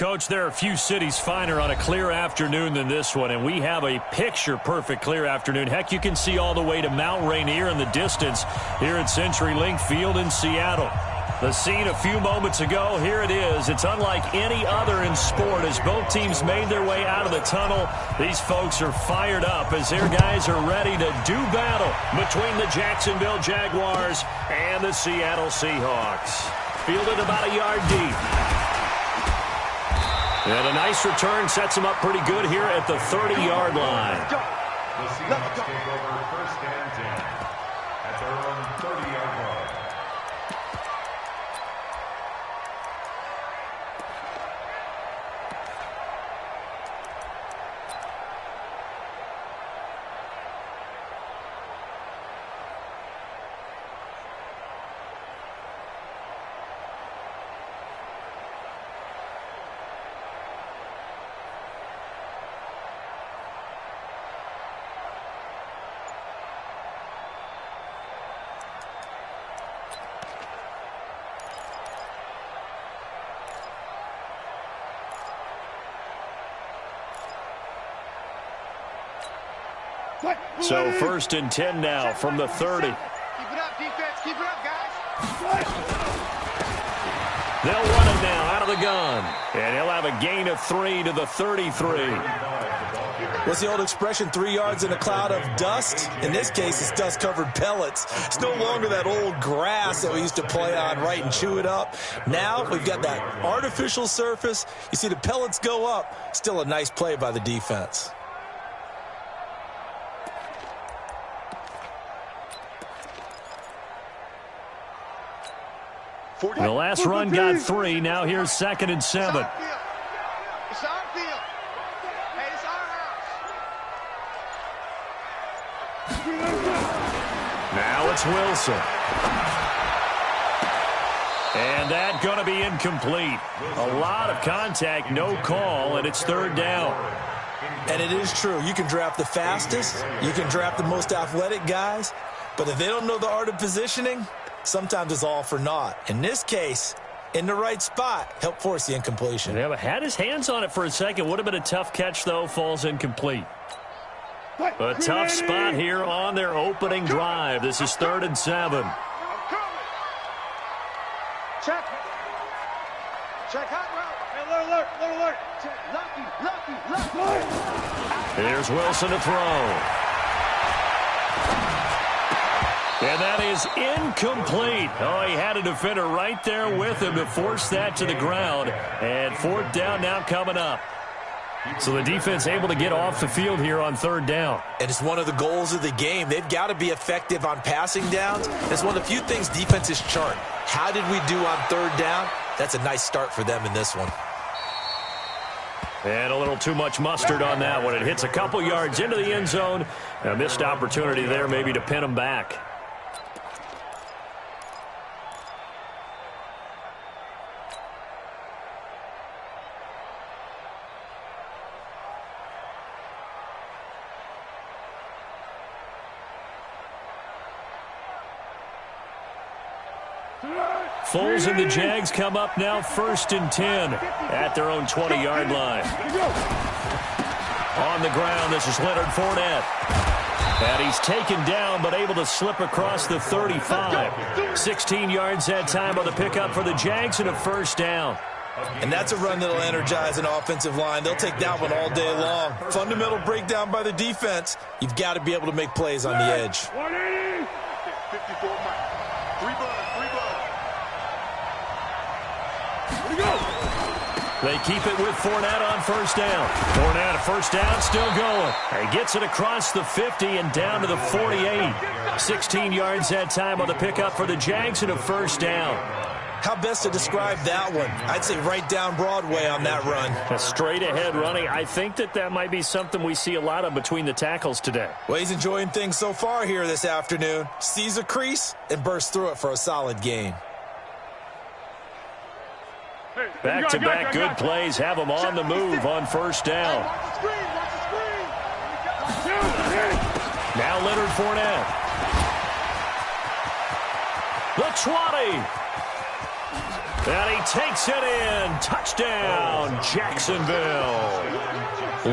Coach, there are few cities finer on a clear afternoon than this one, and we have a picture-perfect clear afternoon. Heck, you can see all the way to Mount Rainier in the distance here at CenturyLink Field in Seattle. The scene a few moments ago, here it is. It's unlike any other in sport as both teams made their way out of the tunnel. These folks are fired up as their guys are ready to do battle between the Jacksonville Jaguars and the Seattle Seahawks. Fielded about a yard deep. And a nice return sets them up pretty good here at the 30-yard line. The Seahawks take over first and 10 at their own 30-yard line. So first and 10 now from the 30. Keep it up, defense. Keep it up, guys. They'll run it now out of the gun. And he'll have a gain of 3 to the 33. What's the old expression, 3 yards in a cloud of dust? In this case, it's dust-covered pellets. It's no longer that old grass that we used to play on, right, and chew it up. Now we've got that artificial surface. You see the pellets go up. Still a nice play by the defense. The last run got 3. Now here's 2nd and 7. It's our field. Hey, it's our house. Now it's Wilson. And that going to be incomplete. A lot of contact, no call, and it's 3rd down. And it is true. You can draft the fastest. You can draft the most athletic guys. But if they don't know the art of positioning, sometimes it's all for naught. In this case, in the right spot, help force the incompletion. Yeah, but had his hands on it for a second. Would have been a tough catch, though. Falls incomplete. A tough spot here on their opening drive. This is 3rd and 7. Check. Check hot route. Alert. Check. Lucky. Here's Wilson to throw. And that is incomplete. Oh, he had a defender right there with him to force that to the ground. And 4th down now coming up. So the defense able to get off the field here on 3rd down. And it's one of the goals of the game. They've got to be effective on passing downs. It's one of the few things defenses chart. How did we do on 3rd down? That's a nice start for them in this one. And a little too much mustard on that one. It hits a couple yards into the end zone. A missed opportunity there maybe to pin them back. Foles and the Jags come up now 1st and 10 at their own 20-yard line. On the ground, this is Leonard Fournette. And he's taken down but able to slip across the 35. 16 yards that time on the pickup for the Jags and a 1st down. And that's a run that'll energize an offensive line. They'll take that one all day long. Fundamental breakdown by the defense. You've got to be able to make plays on the edge. 180. 54 miles. 3 bucks. They keep it with Fournette on 1st down. Fournette, 1st down, still going. He gets it across the 50 and down to the 48. 16 yards that time on the pickup for the Jags and a 1st down. How best to describe that one? I'd say right down Broadway on that run. A straight ahead running. I think that might be something we see a lot of between the tackles today. Well, he's enjoying things so far here this afternoon. Sees a crease and bursts through it for a solid gain. Back-to-back good plays have them on the move on 1st down. Now Leonard Fournette. The 20. And he takes it in. Touchdown, Jacksonville.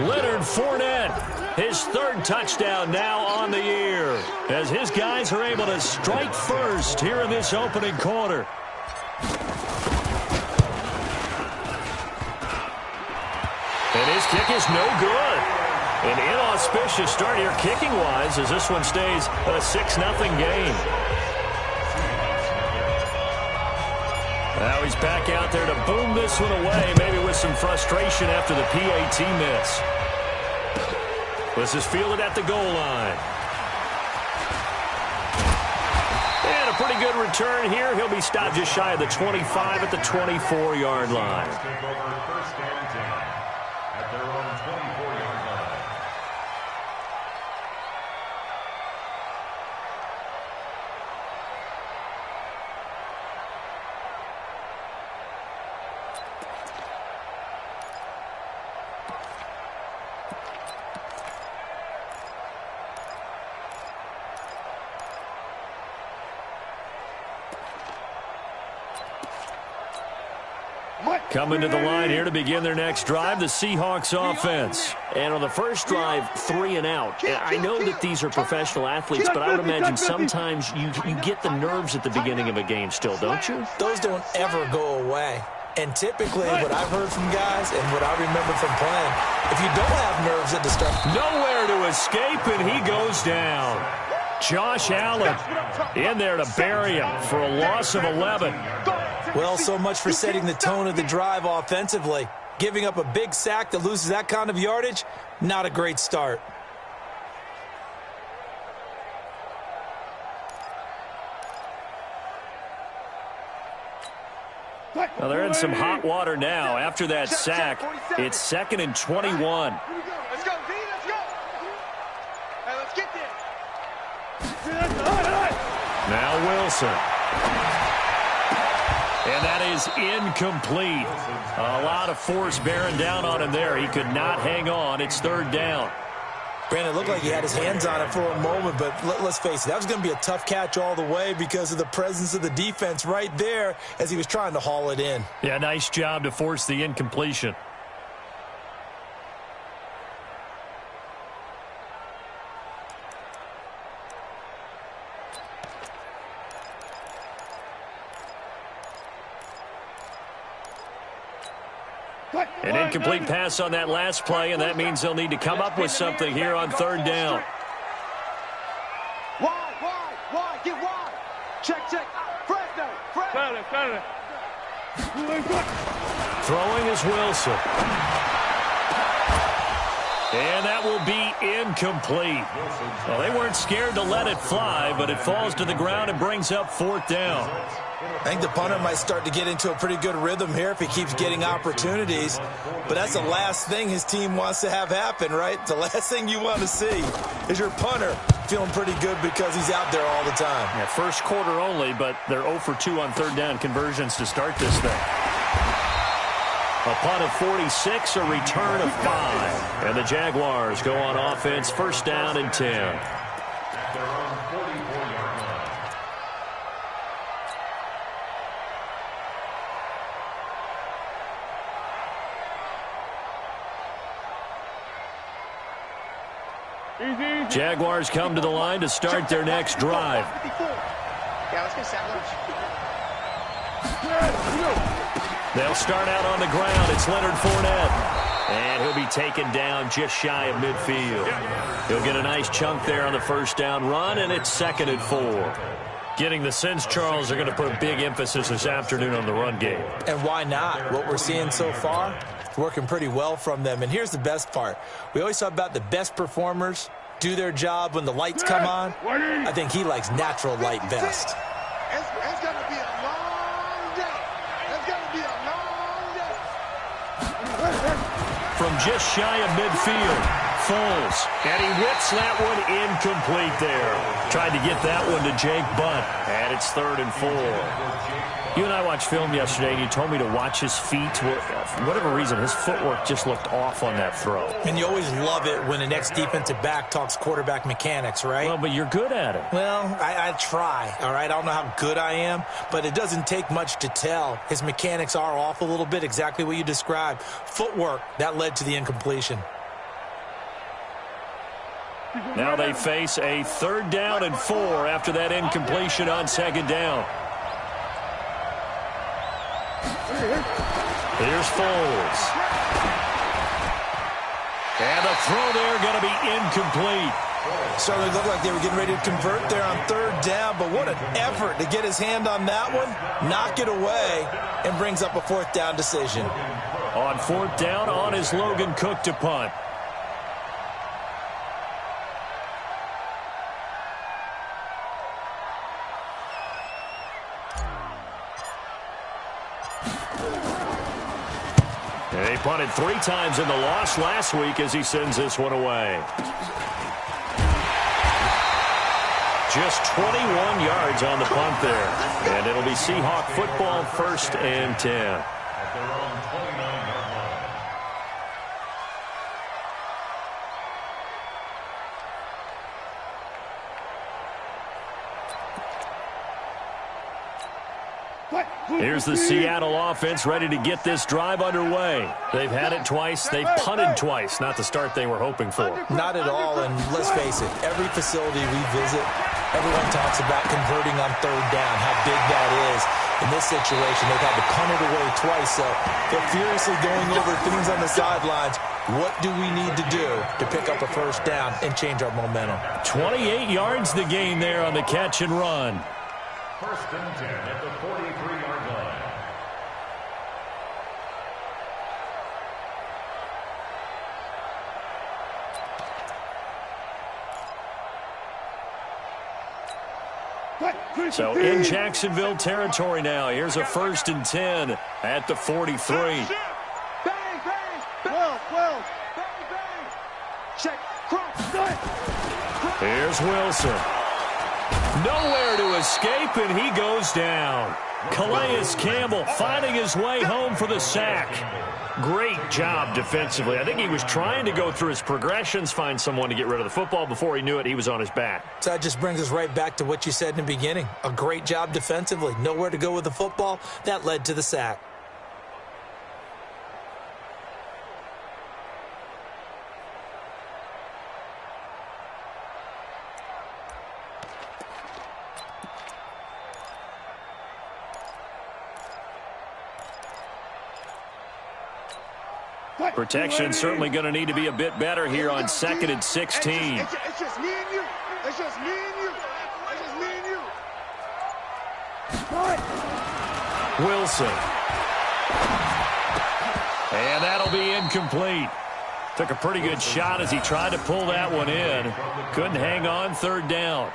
Leonard Fournette, his third touchdown now on the year, as his guys are able to strike first here in this opening quarter. And his kick is no good. An inauspicious start here kicking-wise as this one stays a 6-0 game. Now he's back out there to boom this one away, maybe with some frustration after the PAT miss. This is fielded at the goal line. And a pretty good return here. He'll be stopped just shy of the 25 at the 24-yard line. First and 10 at their own 24-yard line. Coming to the line here to begin their next drive, the Seahawks offense. And on the first drive, 3 and out. I know that these are professional athletes, but I would imagine sometimes you get the nerves at the beginning of a game still, don't you? Those don't ever go away. And typically, what I've heard from guys and what I remember from playing, if you don't have nerves at the start. Nowhere to escape, and he goes down. Josh Allen in there to bury him for a loss of 11. Well, so much for setting the tone of the drive offensively. Giving up a big sack that loses that kind of yardage, not a great start. Well, they're in some hot water now. After that sack, it's 2nd and 21. Let's go, D, let's go. Hey, let's get there. Now Wilson. And that is incomplete. A lot of force bearing down on him there. He could not hang on. It's 3rd down. Brandon, it looked like he had his hands on it for a moment, but let's face it, that was going to be a tough catch all the way because of the presence of the defense right there as he was trying to haul it in. Yeah, nice job to force the incompletion. An incomplete pass on that last play, and that means they'll need to come up with something here on 3rd down. Wide, get wide. Check. Fresno. Throwing is Wilson. And that will be incomplete. Well, they weren't scared to let it fly, but it falls to the ground and brings up 4th down. I think the punter might start to get into a pretty good rhythm here if he keeps getting opportunities. But that's the last thing his team wants to have happen, right? The last thing you want to see is your punter feeling pretty good because he's out there all the time. Yeah, first quarter only, but they're 0 for 2 on 3rd down conversions to start this thing. A punt of 46, a return of 5. And the Jaguars go on offense, 1st down and 10. At their own 44-yard line. Jaguars come to the line to start their next drive. Yeah, let's get sandwich. They'll start out on the ground. It's Leonard Fournette. And he'll be taken down just shy of midfield. He'll get a nice chunk there on the 1st down run, and it's 2nd and 4. Getting the sense, Charles, they're going to put a big emphasis this afternoon on the run game. And why not? What we're seeing so far, it's working pretty well from them. And here's the best part. We always talk about the best performers do their job when the lights come on. I think he likes natural light best. It's going to be a long day. It's going to be a long day. From just shy of midfield, Foles. And he whips that one incomplete there. Tried to get that one to Jake Butt. And it's 3rd and 4. You and I watched film yesterday, and you told me to watch his feet. For whatever reason, his footwork just looked off on that throw. And you always love it when the next defensive back talks quarterback mechanics, right? Well, but you're good at it. Well, I try, all right? I don't know how good I am, but it doesn't take much to tell. His mechanics are off a little bit, exactly what you described. Footwork, that led to the incompletion. Now they face a 3rd down and 4 after that incompletion on 2nd down. Here's Foles. And the throw there going to be incomplete. Certainly looked like they were getting ready to convert there on 3rd down, but what an effort to get his hand on that one, knock it away, and brings up a 4th down decision. On 4th down, on is Logan Cook to punt. They punted 3 times in the loss last week as he sends this one away. Just 21 yards on the punt there. And it'll be Seahawk football, 1st and 10. At their own 29-yard line. Here's the Seattle offense ready to get this drive underway. They've had it twice. They've punted twice. Not the start they were hoping for. Not at all, and let's face it, every facility we visit, everyone talks about converting on 3rd down, how big that is. In this situation, they've had to punt it away twice, so they're furiously going over things on the sidelines. What do we need to do to pick up a 1st down and change our momentum? 28 yards the gain there on the catch and run. 1st and 10 at the 43-yard line. So in Jacksonville territory now. Here's a 1st and 10 at the 43. Bang, bang, 12, 12. Bang, bang. Check, cross, Here's Wilson. Nowhere to escape, and he goes down. Calais Campbell finding his way home for the sack. Great job defensively. I think he was trying to go through his progressions, find someone to get rid of the football. Before he knew it, he was on his back. So that just brings us right back to what you said in the beginning. A great job defensively. Nowhere to go with the football. That led to the sack. Protection certainly going to need to be a bit better here on 2nd and 16. It's just me and you. It's just me and you. It's just me and you. Wilson. And that'll be incomplete. Took a pretty good shot as he tried to pull that one in. Couldn't hang on, 3rd down.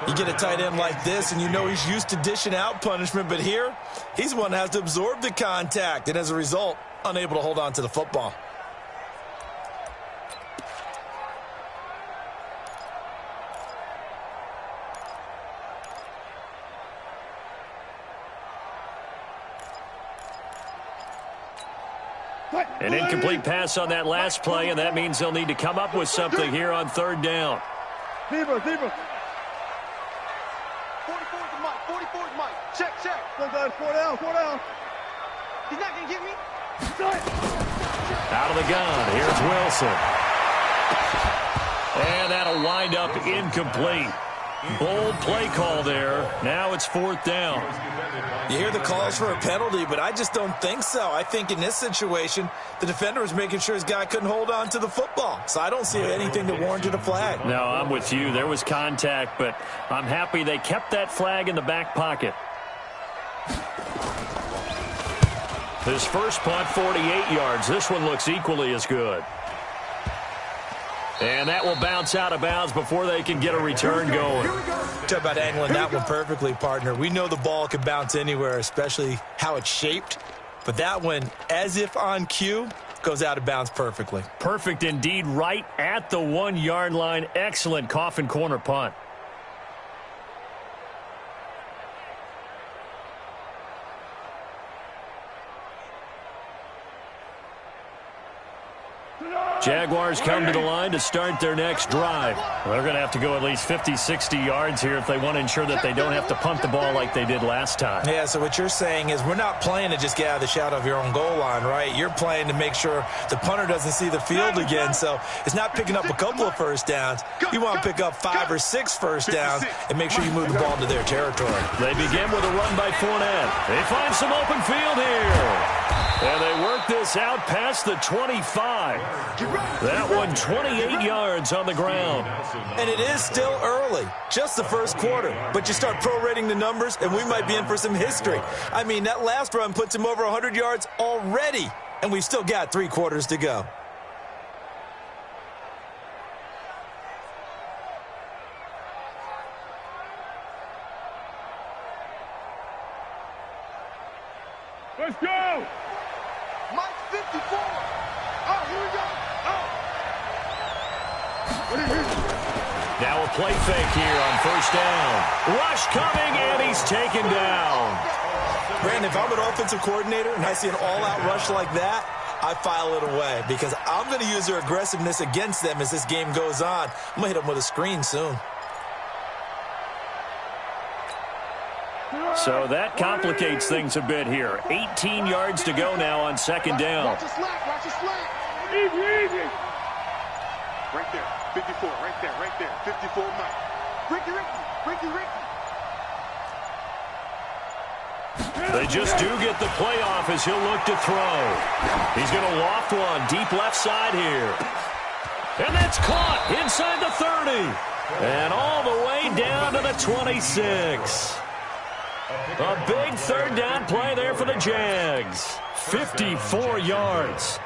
You get a tight end like this, and you know he's used to dishing out punishment, but here, he's one that has to absorb the contact, and as a result, unable to hold on to the football. An incomplete pass on that last play, and that means they'll need to come up with something here on 3rd down. Deeper. 44's Mike. 44's Mike. Check. 4 down. He's not going to get me. Out of the gun, here's Wilson. And that'll wind up incomplete. Bold play call there. Now it's 4th down. You hear the calls for a penalty, but I just don't think so. I think in this situation, the defender was making sure his guy couldn't hold on to the football. So I don't see anything that warranted a flag. No, I'm with you. There was contact, but I'm happy they kept that flag in the back pocket. His first punt, 48 yards. This one looks equally as good. And that will bounce out of bounds before they can get a return going. Talk about angling that one perfectly, partner. We know the ball can bounce anywhere, especially how it's shaped. But that one, as if on cue, goes out of bounds perfectly. Perfect indeed, right at the 1-yard line. Excellent coffin corner punt. Jaguars come to the line to start their next drive. They're going to have to go at least 50, 60 yards here if they want to ensure that they don't have to punt the ball like they did last time. Yeah, so what you're saying is we're not playing to just get out of the shadow of your own goal line, right? You're playing to make sure the punter doesn't see the field again. So it's not picking up a couple of first downs. You want to pick up 5 or 6 first downs and make sure you move the ball into their territory. They begin with a run by Fournette. They find some open field here. And they work this out past the 25. That one 28 yards on the ground. And it is still early, just the first quarter. But you start prorating the numbers, and we might be in for some history. I mean, that last run puts him over 100 yards already, and we've still got 3 quarters to go. Let's go! Mike 54. Oh, here we go. Oh. Now a play fake here on first down. Rush coming, and he's taken down. Brandon, if I'm an offensive coordinator and I see an all-out rush like that, I file it away because I'm going to use their aggressiveness against them as this game goes on. I'm going to hit them with a screen soon. So that complicates things a bit here. 18 yards to go now on second down. Watch your slack, watch your slack. Easy. Right there, 54, right there. 54, Mike. Ricky. They just do get the playoff as he'll look to throw. He's going to loft one deep left side here. And that's caught inside the 30. And all the way down to the 26. A big third down play there for the Jags. 54 yards.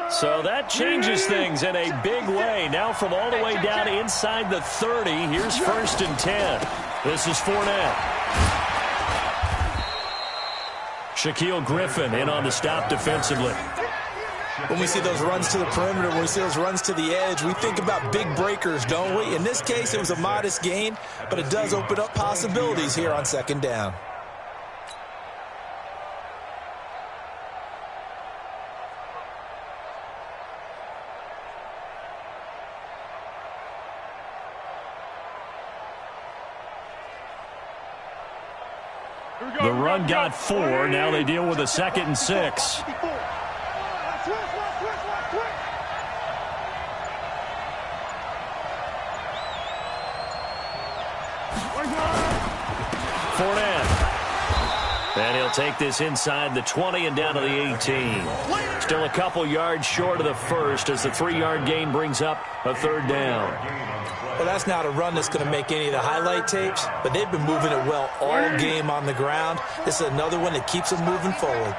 So that changes things in a big way. Now from all the way down inside the 30, here's 1st and 10. This is Fournette. Shaquille Griffin in on the stop defensively. When we see those runs to the perimeter, when we see those runs to the edge, we think about big breakers, don't we? In this case, it was a modest gain, but it does open up possibilities here on second down. The run got 4. Now they deal with a 2nd and 6. Fournette. And he'll take this inside the 20 and down to the 18. Still a couple yards short of the first as the 3-yard gain brings up a 3rd down. Well, that's not a run that's going to make any of the highlight tapes, but they've been moving it well all game on the ground. This is another one that keeps them moving forward.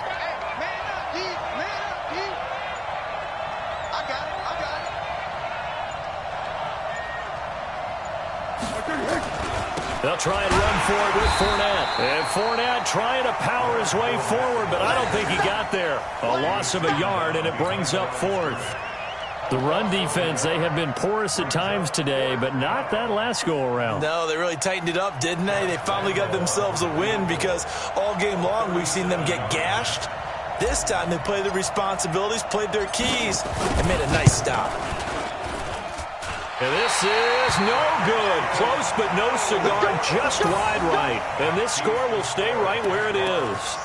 They'll try and run for it with Fournette. And Fournette trying to power his way forward, but I don't think he got there. A loss of a yard, and it brings up 4th. The run defense, they have been porous at times today, but not that last go-around. No, they really tightened it up, didn't they? They finally got themselves a win because all game long we've seen them get gashed. This time they played their responsibilities, played their keys, and made a nice stop. And this is no good. Close but no cigar, just wide right. And this score will stay right where it is.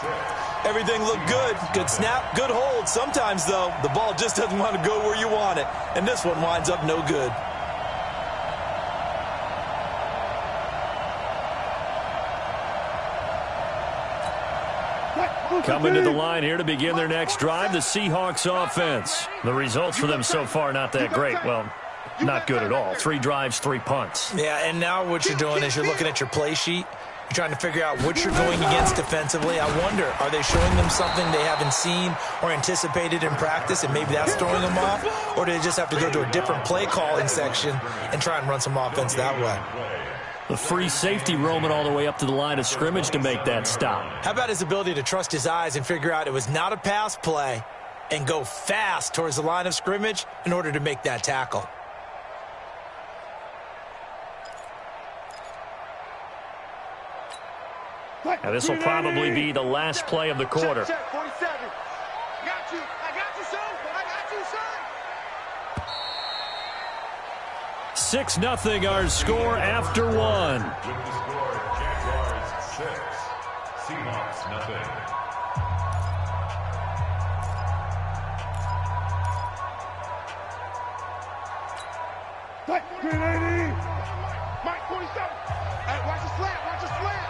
Everything looked good. Good snap, good hold. Sometimes, though, the ball just doesn't want to go where you want it. And this one winds up no good. Coming to the line here to begin their next drive, the Seahawks offense. The results for them so far not that great. Well, not good at all. 3 drives, 3 punts. Yeah, and now what you're doing is you're looking at your play sheet. You're trying to figure out what you're going against defensively. I wonder, are they showing them something they haven't seen or anticipated in practice, and maybe that's throwing them off? Or do they just have to go to a different play calling section and try and run some offense that way? The free safety roaming all the way up to the line of scrimmage to make that stop. How about his ability to trust his eyes and figure out it was not a pass play and go fast towards the line of scrimmage in order to make that tackle? Now, this will probably be the last play of the quarter. Check, 47. Got you. I got you, son. I got you, son. 6-0 our score after one. With the score, Jaguars 6, Seahawks 0. Mike, 47. Hey, watch the slant. Watch the slant.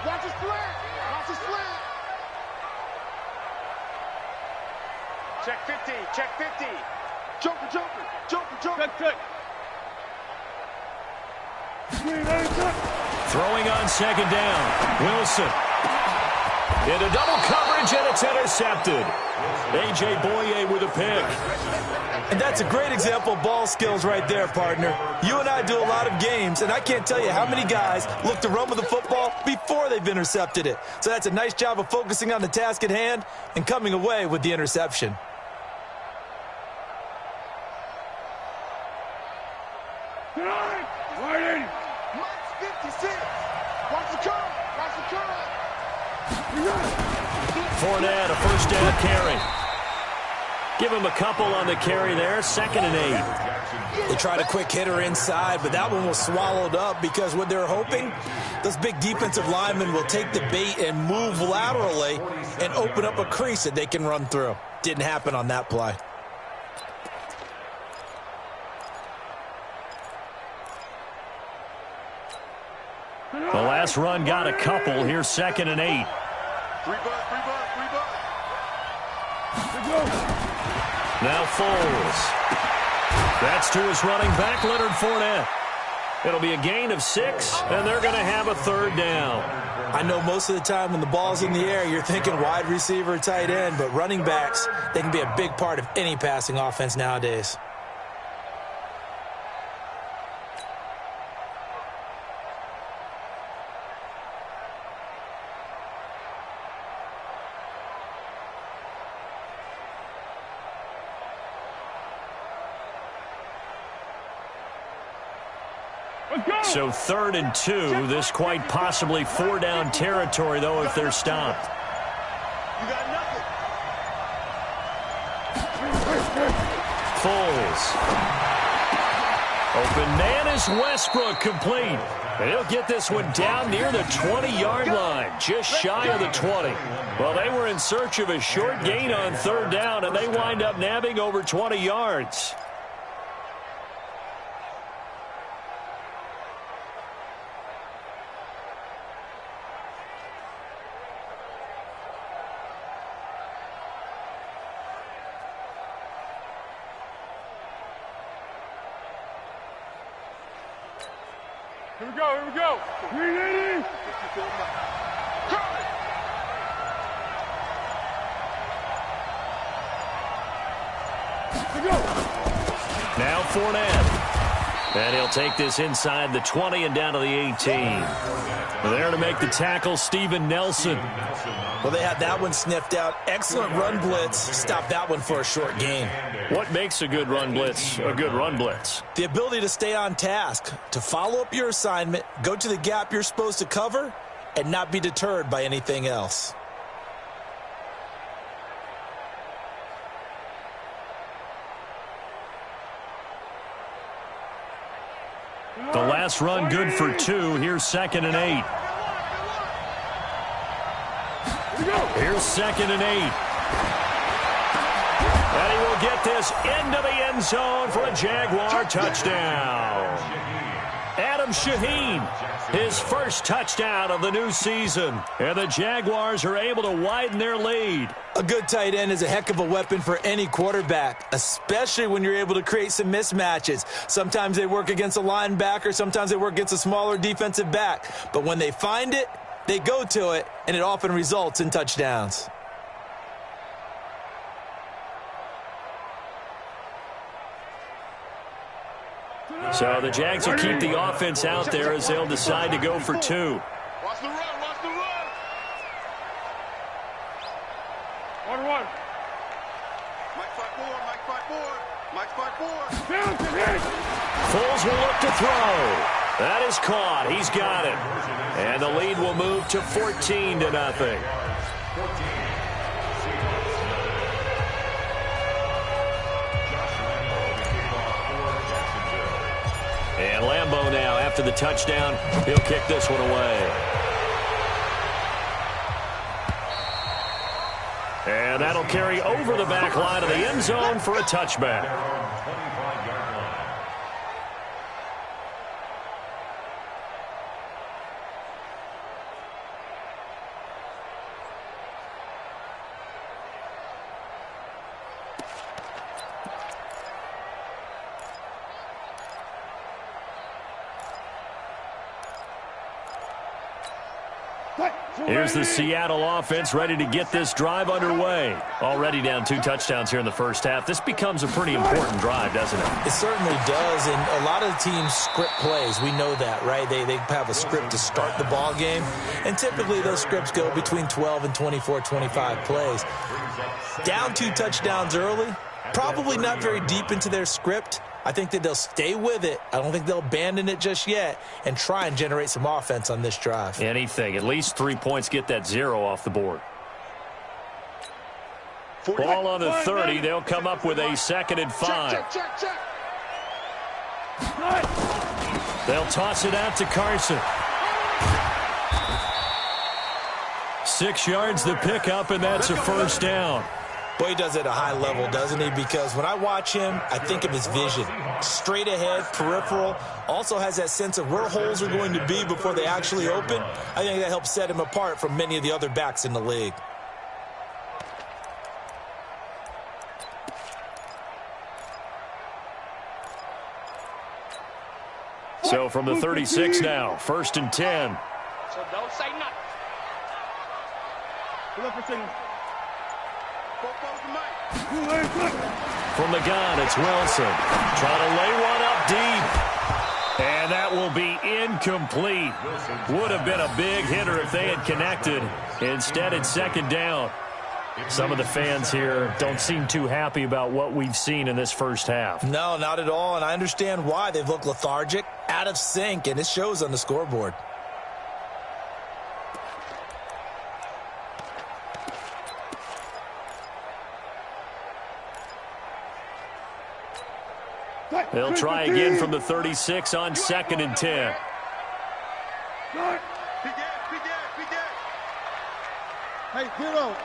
Watch the slant. Watch the slant. Check 50. Check 50. Joker, joker. Joker, joker. Good. Throwing on second down. Wilson. Into double coverage, and it's intercepted. A.J. Boye with a pick. And that's a great example of ball skills right there, partner. You and I do a lot of games, and I can't tell you how many guys look to run with the football before they've intercepted it. So that's a nice job of focusing on the task at hand and coming away with the interception. Mike's 56. Watch the curve. Watch the curve. Fournette, a first down carry. Give him a couple on the carry there. 2nd and 8. They tried a quick hitter inside, but that one was swallowed up because what they're hoping, those big defensive linemen will take the bait and move laterally and open up a crease that they can run through. Didn't happen on that play. The last run got a couple. Here's 2nd and 8. Three bud. Now Foles. That's to his running back, Leonard Fournette. It'll be a gain of 6, and they're going to have a 3rd down. I know most of the time when the ball's in the air, you're thinking wide receiver, tight end, but running backs, they can be a big part of any passing offense nowadays. So 3rd and 2. This quite possibly 4-down territory, though, if they're stopped. You got nothing. Foles. Open man is Westbrook, complete. And he'll get this one down near the 20-yard line, just shy of the 20. Well, they were in search of a short gain on 3rd down, and they wind up nabbing over 20 yards. Here we go. 380. Now Fournette. And he'll take this inside the 20 and down to the 18. There to make the tackle, Steven Nelson. Well, they had that one sniffed out. Excellent run blitz. Stopped that one for a short gain. What makes a good run blitz a good run blitz? The ability to stay on task, to follow up your assignment, go to the gap you're supposed to cover, and not be deterred by anything else. The last run good for 2. Here's 2nd and 8. Here's 2nd and 8. And he will get this into the end zone for a Jaguar touchdown. Adam Shaheen, his first touchdown of the new season. And the Jaguars are able to widen their lead. A good tight end is a heck of a weapon for any quarterback, especially when you're able to create some mismatches. Sometimes they work against a linebacker, sometimes they work against a smaller defensive back. But when they find it, they go to it, and it often results in touchdowns. So the Jags will keep the offense out there as they'll decide to go for 2. Watch the run, watch the run. 1-1. Mike 5-4, Mike 5-4, Mike 5-4. Foles will look to throw. That is caught. He's got it. And the lead will move to 14-0. And Lambeau now, after the touchdown, he'll kick this one away. And that'll carry over the back line of the end zone for a touchback. Here's the Seattle offense ready to get this drive underway. Already down 2 touchdowns here in the first half. This becomes a pretty important drive, doesn't it? It certainly does, and a lot of teams script plays. We know that, right? They have a script to start the ball game, and typically those scripts go between 12 and 24, 25 plays. Down 2 touchdowns early, probably not very deep into their script. I think that they'll stay with it. I don't think they'll abandon it just yet and try and generate some offense on this drive. Anything. At least 3 points, get that 0 off the board. Ball on the 30. They'll come up with a 2nd and 5. Check. They'll toss it out to Carson. 6 yards the pickup, and that's a first down. Boy, he does it at a high level, doesn't he? Because when I watch him, I think of his vision. Straight ahead, peripheral. Also has that sense of where holes are going to be before they actually open. I think that helps set him apart from many of the other backs in the league. So from the 36 now, 1st and 10. So don't say nothing. From the gun, it's Wilson. Trying to lay one up deep. And that will be incomplete. Would have been a big hitter if they had connected. Instead, it's 2nd down. Some of the fans here don't seem too happy about what we've seen in this first half. No, not at all, and I understand why. They've looked lethargic, out of sync, and it shows on the scoreboard. They'll try again from the 36 on 2nd and 10. Hey, zero.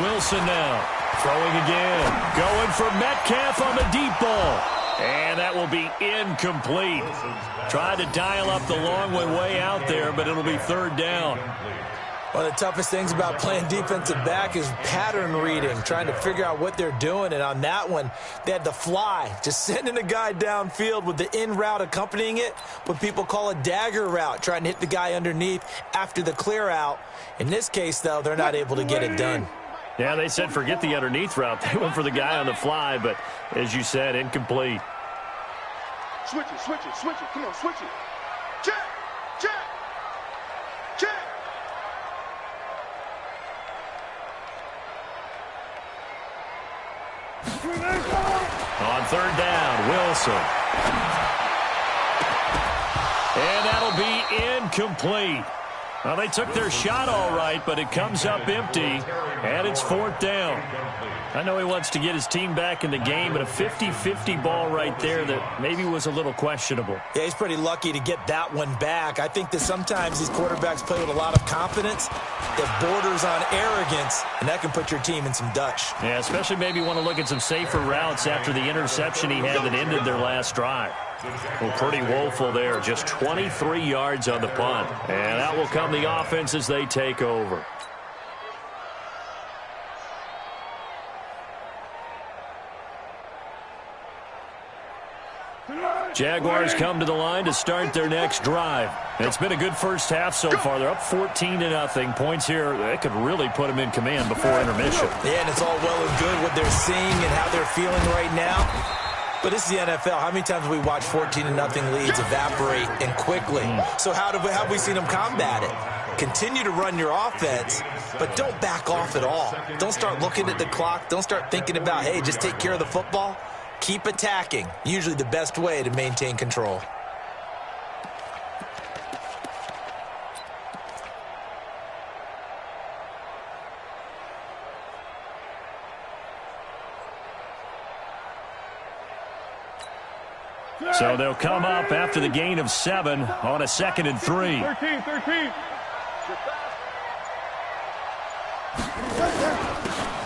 Wilson now throwing again. Going for Metcalf on the deep ball. And that will be incomplete. Tried to dial up the long way out there, but it'll be 3rd down. One of the toughest things about playing defensive back is pattern reading, trying to figure out what they're doing. And on that one, they had to fly, just sending a guy downfield with the in route accompanying it, what people call a dagger route, trying to hit the guy underneath after the clear out. In this case, though, they're not able to get it done. Yeah, they said forget the underneath route. They went for the guy on the fly, but as you said, incomplete. Switch it. Come on, switch it. Check. On 3rd down, Wilson. And that'll be incomplete. Well, they took their shot all right, but it comes up empty, and it's 4th down. I know he wants to get his team back in the game, but a 50-50 ball right there that maybe was a little questionable. Yeah, he's pretty lucky to get that one back. I think that sometimes these quarterbacks play with a lot of confidence that borders on arrogance, and that can put your team in some Dutch. Yeah, especially maybe want to look at some safer routes after the interception he had that ended their last drive. Well, pretty woeful there. Just 23 yards on the punt. And out will come the offense as they take over. Jaguars come to the line to start their next drive. It's been a good first half so far. They're up 14-0. Points here, they could really put them in command before intermission. Yeah, and it's all well and good what they're seeing and how they're feeling right now. But this is the NFL. How many times have we watched 14-0 leads evaporate and quickly? So how have we seen them combat it? Continue to run your offense, but don't back off at all. Don't start looking at the clock. Don't start thinking about, hey, just take care of the football. Keep attacking. Usually the best way to maintain control. So they'll come up after the gain of 7 on a 2nd and 3. 13.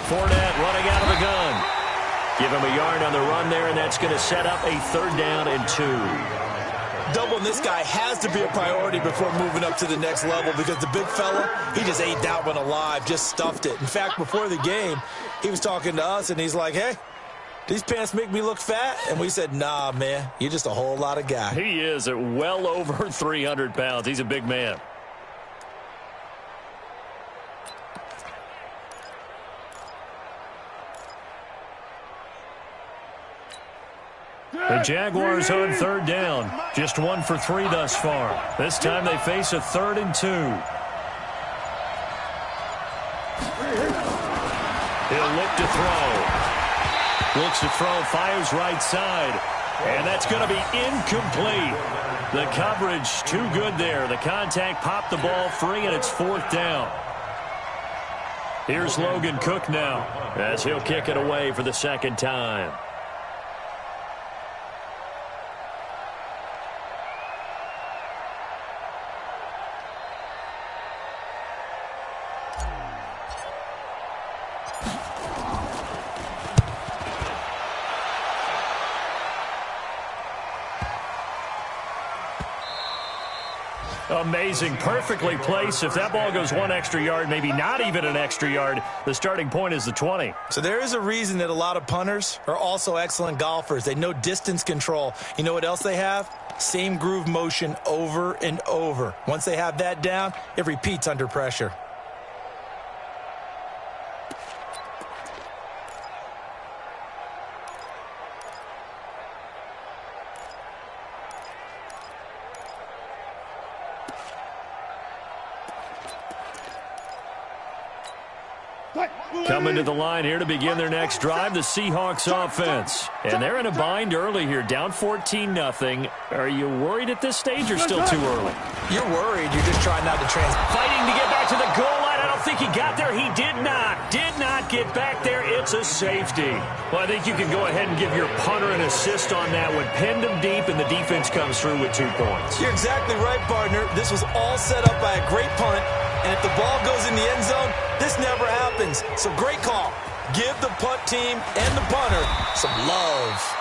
Fournette running out of the gun. Give him a yard on the run there, and that's going to set up a 3rd down and 2. Doubling this guy has to be a priority before moving up to the next level because the big fella, he just ate that one alive, just stuffed it. In fact, before the game, he was talking to us, and he's like, hey, these pants make me look fat? And we said, nah, man, you're just a whole lot of guy. He is at well over 300 pounds. He's a big man. The Jaguars on 3rd down. Just 1 for 3 thus far. This time they face a 3rd and 2. He'll look to throw. Looks to throw, fires right side. And that's going to be incomplete. The coverage too good there. The contact popped the ball free, and it's 4th down. Here's Logan Cook now as he'll kick it away for the 2nd time. Amazing, perfectly placed. If that ball goes 1 extra yard, maybe not even an extra yard, the starting point is the 20. So there is a reason that a lot of punters are also excellent golfers. They know distance control. You know what else they have? Same groove motion over and over. Once they have that down, it repeats under pressure. Coming to the line here to begin their next drive, the Seahawks offense. And they're in a bind early here, down 14-0. Are you worried at this stage or still too early? You're worried. You're just trying not to Fighting to get back to the goal line. I don't think he got there. He did not get back there. It's a safety. Well, I think you can go ahead and give your punter an assist on that one. Pinned him deep, and the defense comes through with 2 points. You're exactly right, partner. This was all set up by a great punt. And if the ball goes in the end zone, this never happens. So great call. Give the punt team and the punter some love.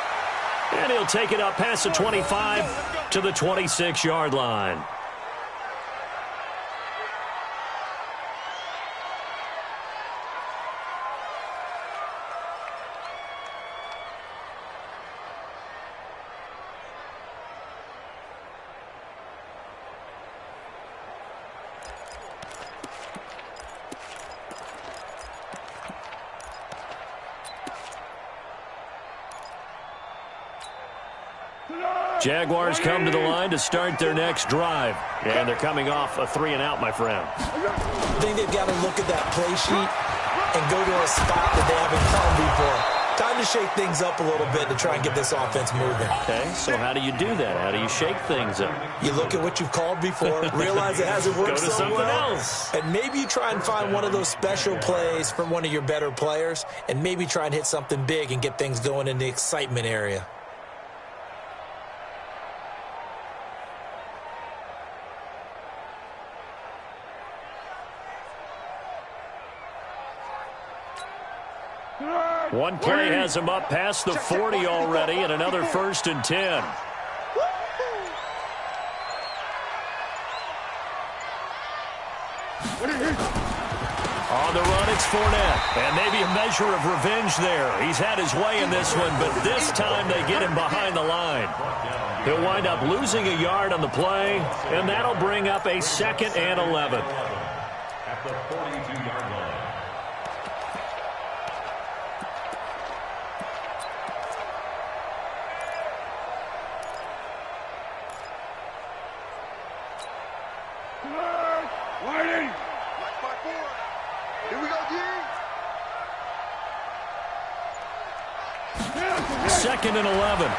And he'll take it up past the 25 to the 26-yard line. Jaguars come to the line to start their next drive. And they're coming off a 3-and-out, my friend. I think they've got to look at that play sheet and go to a spot that they haven't come before. Time to shake things up a little bit to try and get this offense moving. Okay, so how do you do that? How do you shake things up? You look at what you've called before, realize it hasn't worked Go to so something well, else. and maybe you try and find one of those special plays from one of your better players, and maybe try and hit something big and get things going in the excitement area. One play has him up past the 40 already, and another 1st and 10. On the run, it's Fournette. And maybe a measure of revenge there. He's had his way in this one, but this time they get him behind the line. He'll wind up losing a yard on the play, and that'll bring up a 2nd and 11. At the 42-yard line. Second and 11.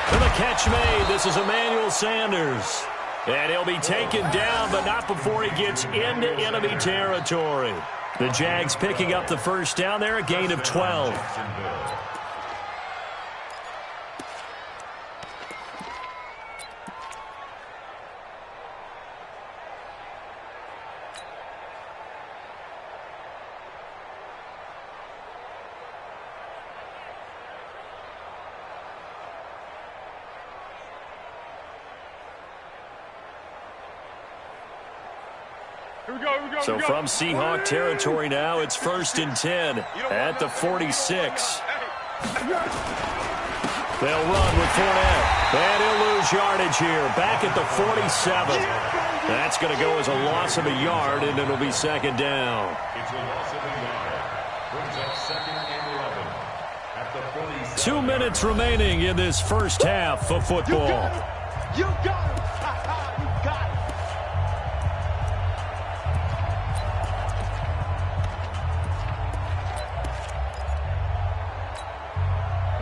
For the catch made, this is Emmanuel Sanders. And he'll be taken down, but not before he gets into enemy territory. The Jags picking up the first down there, a gain of 12. So from Seahawk territory now, it's 1st and 10 at the 46. They'll run with Fournette. And he'll lose yardage here. Back at the 47. That's going to go as a loss of a yard, and it'll be 2nd down. It's a loss of a yard. Brings up 2nd and 11. At the 47. 2 minutes remaining in this first half of football. You got him. You got him.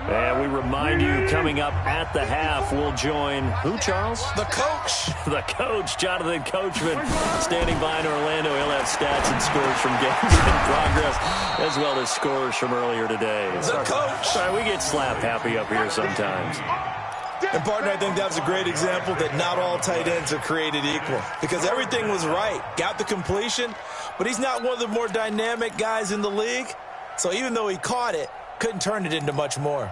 And we remind you, coming up at the half, we'll join who, Charles? The coach. The coach, Jonathan Coachman, standing by in Orlando. He'll have stats and scores from games in progress, as well as scores from earlier today. The coach. Sorry, we get slap happy up here sometimes. And, partner, I think that was a great example that not all tight ends are created equal, because everything was right. Got the completion, but he's not one of the more dynamic guys in the league. So even though he caught it, couldn't turn it into much more.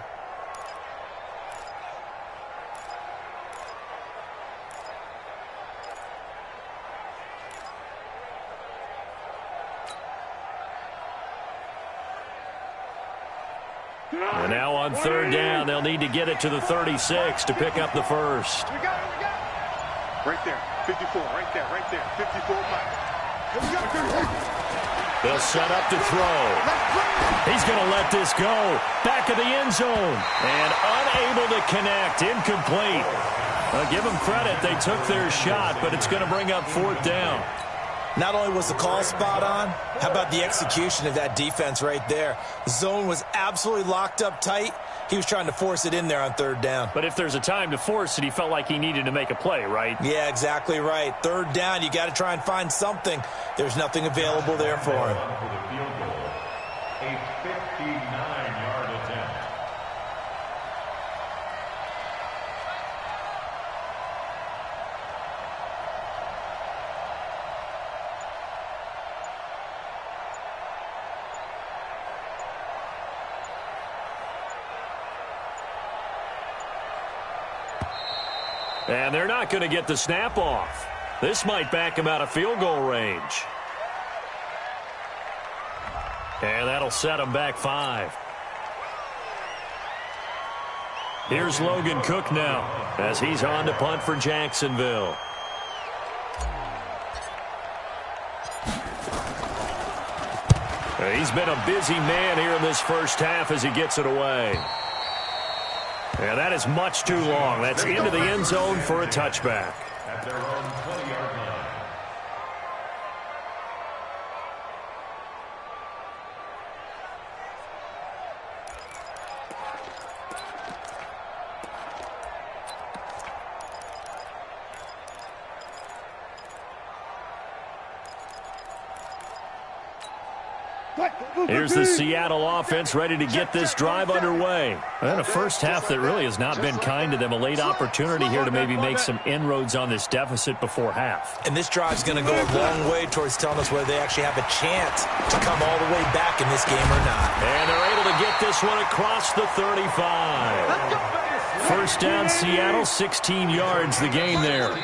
And now on 3rd down, they'll need to get it to the 36 to pick up the first. We got it. Right there. 54. Right there. Right there. 54 Mike. They'll set up to throw. He's going to let this go. Back of the end zone. And unable to connect. Incomplete. Give them credit. They took their shot, but it's going to bring up 4th down. Not only was the call spot on, how about the execution of that defense right there? The zone was absolutely locked up tight. He was trying to force it in there on 3rd down. But if there's a time to force it, he felt like he needed to make a play, right? Yeah, exactly right. 3rd down, you got to try and find something. There's nothing available there for him. For the field goal. A 59-yard attempt. And they're not going to get the snap off. This might back him out of field goal range. And that'll set him back 5. Here's Logan Cook now as he's on to punt for Jacksonville. He's been a busy man here in this first half as he gets it away. And that is much too long. That's into the end zone for a touchback. At their own 20-yard line. Here's the Seattle offense ready to get this drive underway. And a first half that really has not been kind to them. A late opportunity here to maybe make some inroads on this deficit before half. And this drive's going to go a long way towards telling us whether they actually have a chance to come all the way back in this game or not. And they're able to get this one across the 35. First down, Seattle, 16 yards the gain there.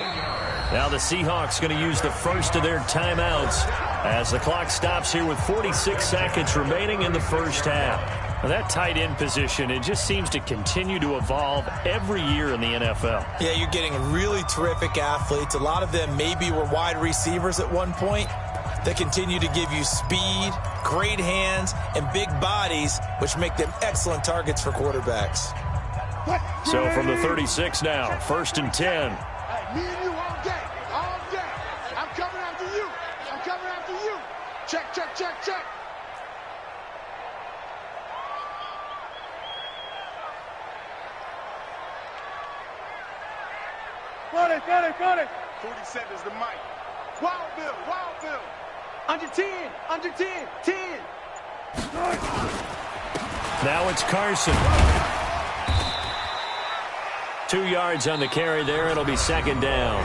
Now the Seahawks going to use the first of their timeouts as the clock stops here with 46 seconds remaining in the first half. Now that tight end position, it just seems to continue to evolve every year in the NFL. Yeah, you're getting really terrific athletes. A lot of them maybe were wide receivers at one point. They continue to give you speed, great hands, and big bodies, which make them excellent targets for quarterbacks. So from the 36 now, 1st and 10. Me and you all day, all day. I'm coming after you. I'm coming after you. Check, check, check, check. Got it. 47 is the mic. Wildville. Under 10, 10. Now it's Carson. 2 yards on the carry there. It'll be second down.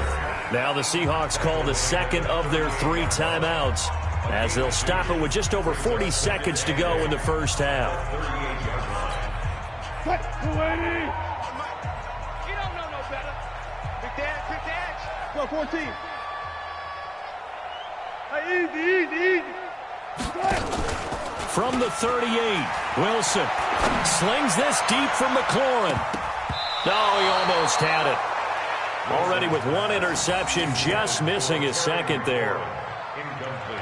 Now the Seahawks call the second of their 3 timeouts as they'll stop it with just over 40 seconds to go in the first half. You don't know no better. Quick dash. Go 14. Hey, easy. From the 38, Wilson slings this deep from McLaurin. No, he almost had it. Already with 1 interception, just missing his second there.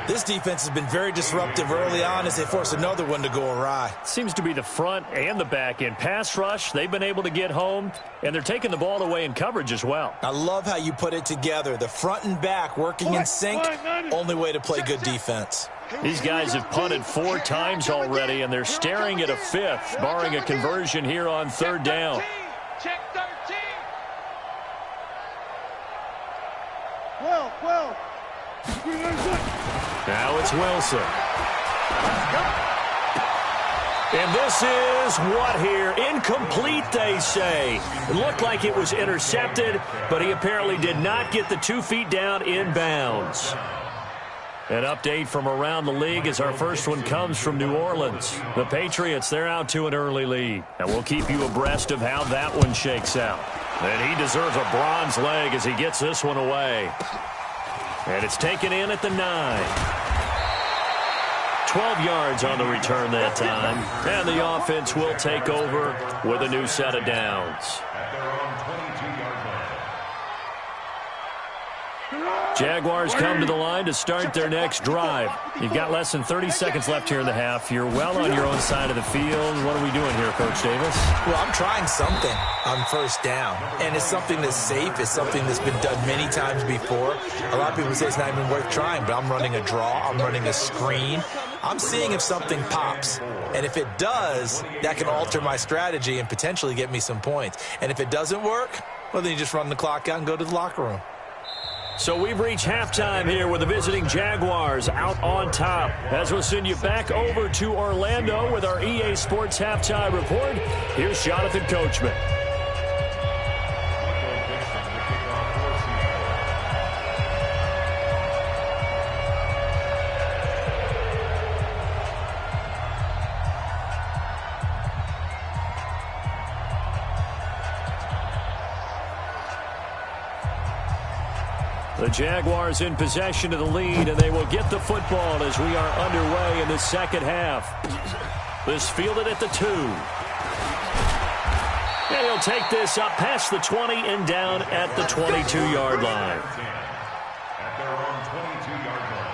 This defense has been very disruptive early on as they force another one to go awry. Seems to be the front and the back end. Pass rush, they've been able to get home, and they're taking the ball away in coverage as well. I love how you put it together. The front and back working in sync, only way to play good defense. These guys have punted 4 times already, and they're staring at a 5th, barring a conversion here on 3rd down. Check 13. Well. Now it's Wilson. And this is what here? Incomplete, they say. It looked like it was intercepted, but he apparently did not get the 2 feet down in bounds. An update from around the league as our first one comes from New Orleans. The Patriots, they're out to an early lead. And we'll keep you abreast of how that one shakes out. And he deserves a bronze leg as he gets this one away. And it's taken in at the 9. 12 yards on the return that time. And the offense will take over with a new set of downs. Jaguars come to the line to start their next drive. You've got less than 30 seconds left here in the half. You're well on your own side of the field. What are we doing here, Coach Davis? Well, I'm trying something on first down, and it's something that's safe. It's something that's been done many times before. A lot of people say it's not even worth trying, but I'm running a draw. I'm running a screen. I'm seeing if something pops, and if it does, that can alter my strategy and potentially get me some points. And if it doesn't work, well, then you just run the clock out and go to the locker room. So we've reached halftime here with the visiting Jaguars out on top. As we'll send you back over to Orlando with our EA Sports Halftime Report, here's Jonathan Coachman. The Jaguars in possession of the lead, and they will get the football as we are underway in the second half. This fielded at the 2. And he'll take this up past the 20 and down at the 22-yard line. At their own 22-yard line.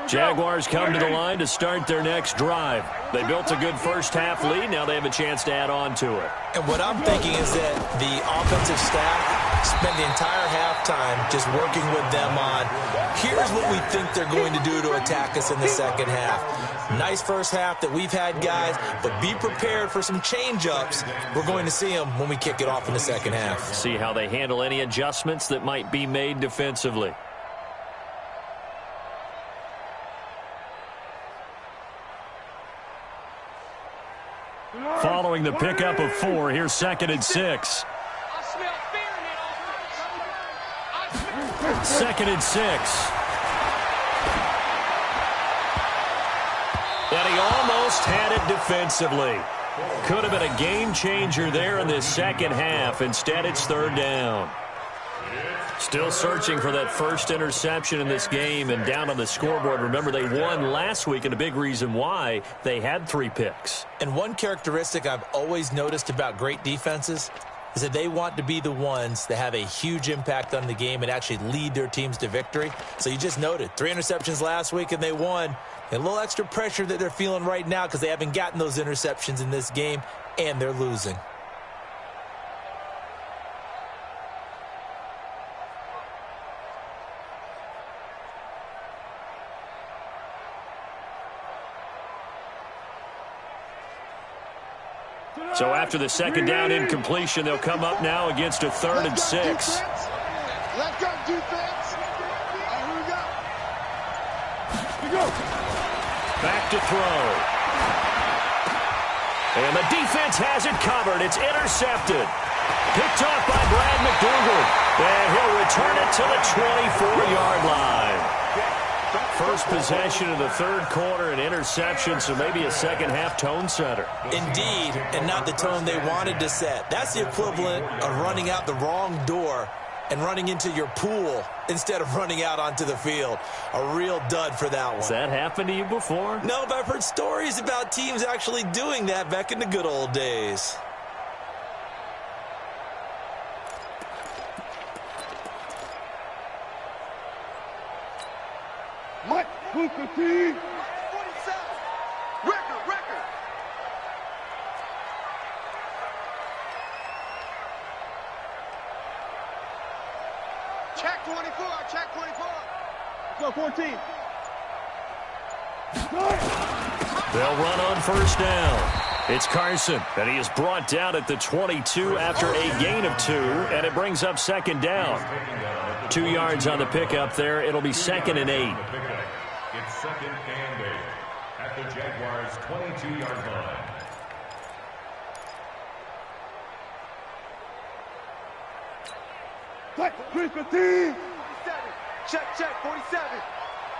Jaguars come to the line to start their next drive. They built a good first-half lead. Now they have a chance to add on to it. And what I'm thinking is that the offensive staff spent the entire halftime just working with them on, here's what we think they're going to do to attack us in the second half. Nice first half that we've had, guys, but be prepared for some change-ups. We're going to see them when we kick it off in the second half. See how they handle any adjustments that might be made defensively. Following the pickup of 4, here's 2nd and 6. 2nd and 6. And he almost had it defensively. Could have been a game changer there in this second half. Instead, it's 3rd down. Still searching for that first interception in this game and down on the scoreboard. Remember, they won last week, and a big reason why they had 3 picks. And one characteristic I've always noticed about great defenses is that they want to be the ones that have a huge impact on the game and actually lead their teams to victory. So you just noted 3 interceptions last week, and they won. And a little extra pressure that they're feeling right now because they haven't gotten those interceptions in this game, and they're losing. So after the second down incompletion, they'll come up now against a 3rd and 6. Let's go, defense. Here we go. Here we go. Back to throw. And the defense has it covered. It's intercepted. Picked off by Brad McDougal. And he'll return it to the 24-yard line. First possession of the 3rd quarter, an interception, so maybe a second-half tone setter. Indeed, and not the tone they wanted to set. That's the equivalent of running out the wrong door and running into your pool instead of running out onto the field. A real dud for that one. Has that happened to you before? No, but I've heard stories about teams actually doing that back in the good old days. Mike, Booker T. 47. Record. Check 24. Check 24. Go 14. They'll run on first down. It's Carson, and he is brought down at the 22 after a gain of 2, and it brings up 2nd down. 2 yards on the pickup there. It'll be 2nd and 8. It's 2nd and 8 at the Jaguars' 22-yard line. Check 315. Check 47.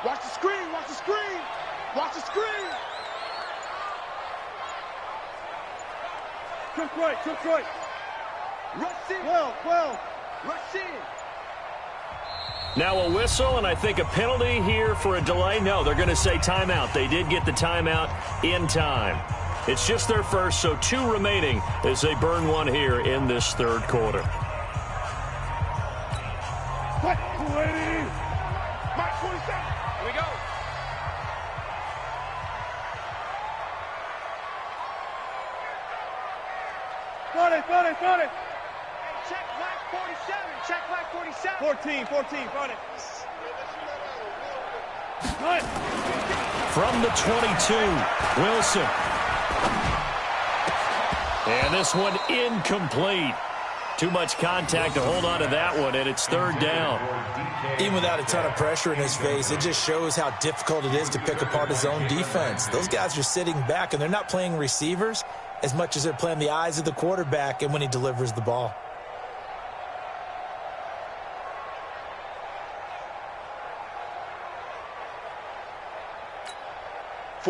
Watch the screen. Watch the screen. Watch the screen. Took right. Rush in. 12. Rush in. Now a whistle, and I think a penalty here for a delay. No, they're going to say timeout. They did get the timeout in time. It's just their first, so 2 remaining as they burn 1 here in this 3rd quarter. What? 280. Mark 27. Here we go. Got it. Check flag 47. Check flag 47. 14. Got it. From the 22, Wilson. And this one incomplete. Too much contact to hold on to that one, and it's 3rd down. Even without a ton of pressure in his face, it just shows how difficult it is to pick apart his own defense. Those guys are sitting back, and they're not playing receivers as much as they're playing the eyes of the quarterback and when he delivers the ball.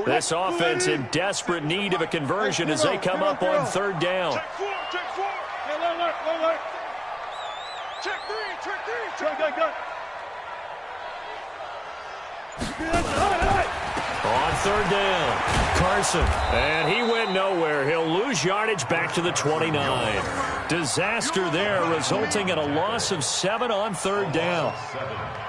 This offense in desperate need of a conversion as they come up on 3rd down. Check 4. Alert. Check 3. On 3rd down, Carson. And he went nowhere. He'll lose yardage back to the 29. Disaster there, resulting in a loss of 7 on third down.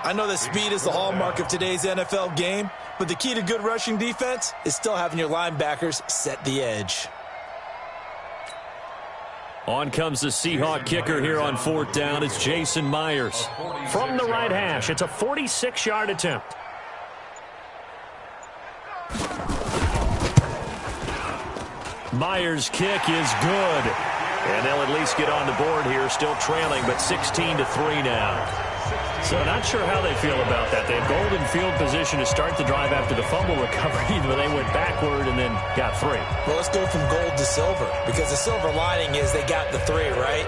I know that speed is the hallmark of today's NFL game, but the key to good rushing defense is still having your linebackers set the edge. On comes the Seahawk kicker here on fourth down. It's Jason Myers. From the right hash, it's a 46-yard attempt. Myers' kick is good. And they'll at least get on the board here, still trailing, but 16-3 now. So not sure how they feel about that. They had golden field position to start the drive after the fumble recovery, but they went backward and then got 3. Well, let's go from gold to silver, because the silver lining is they got the 3, right?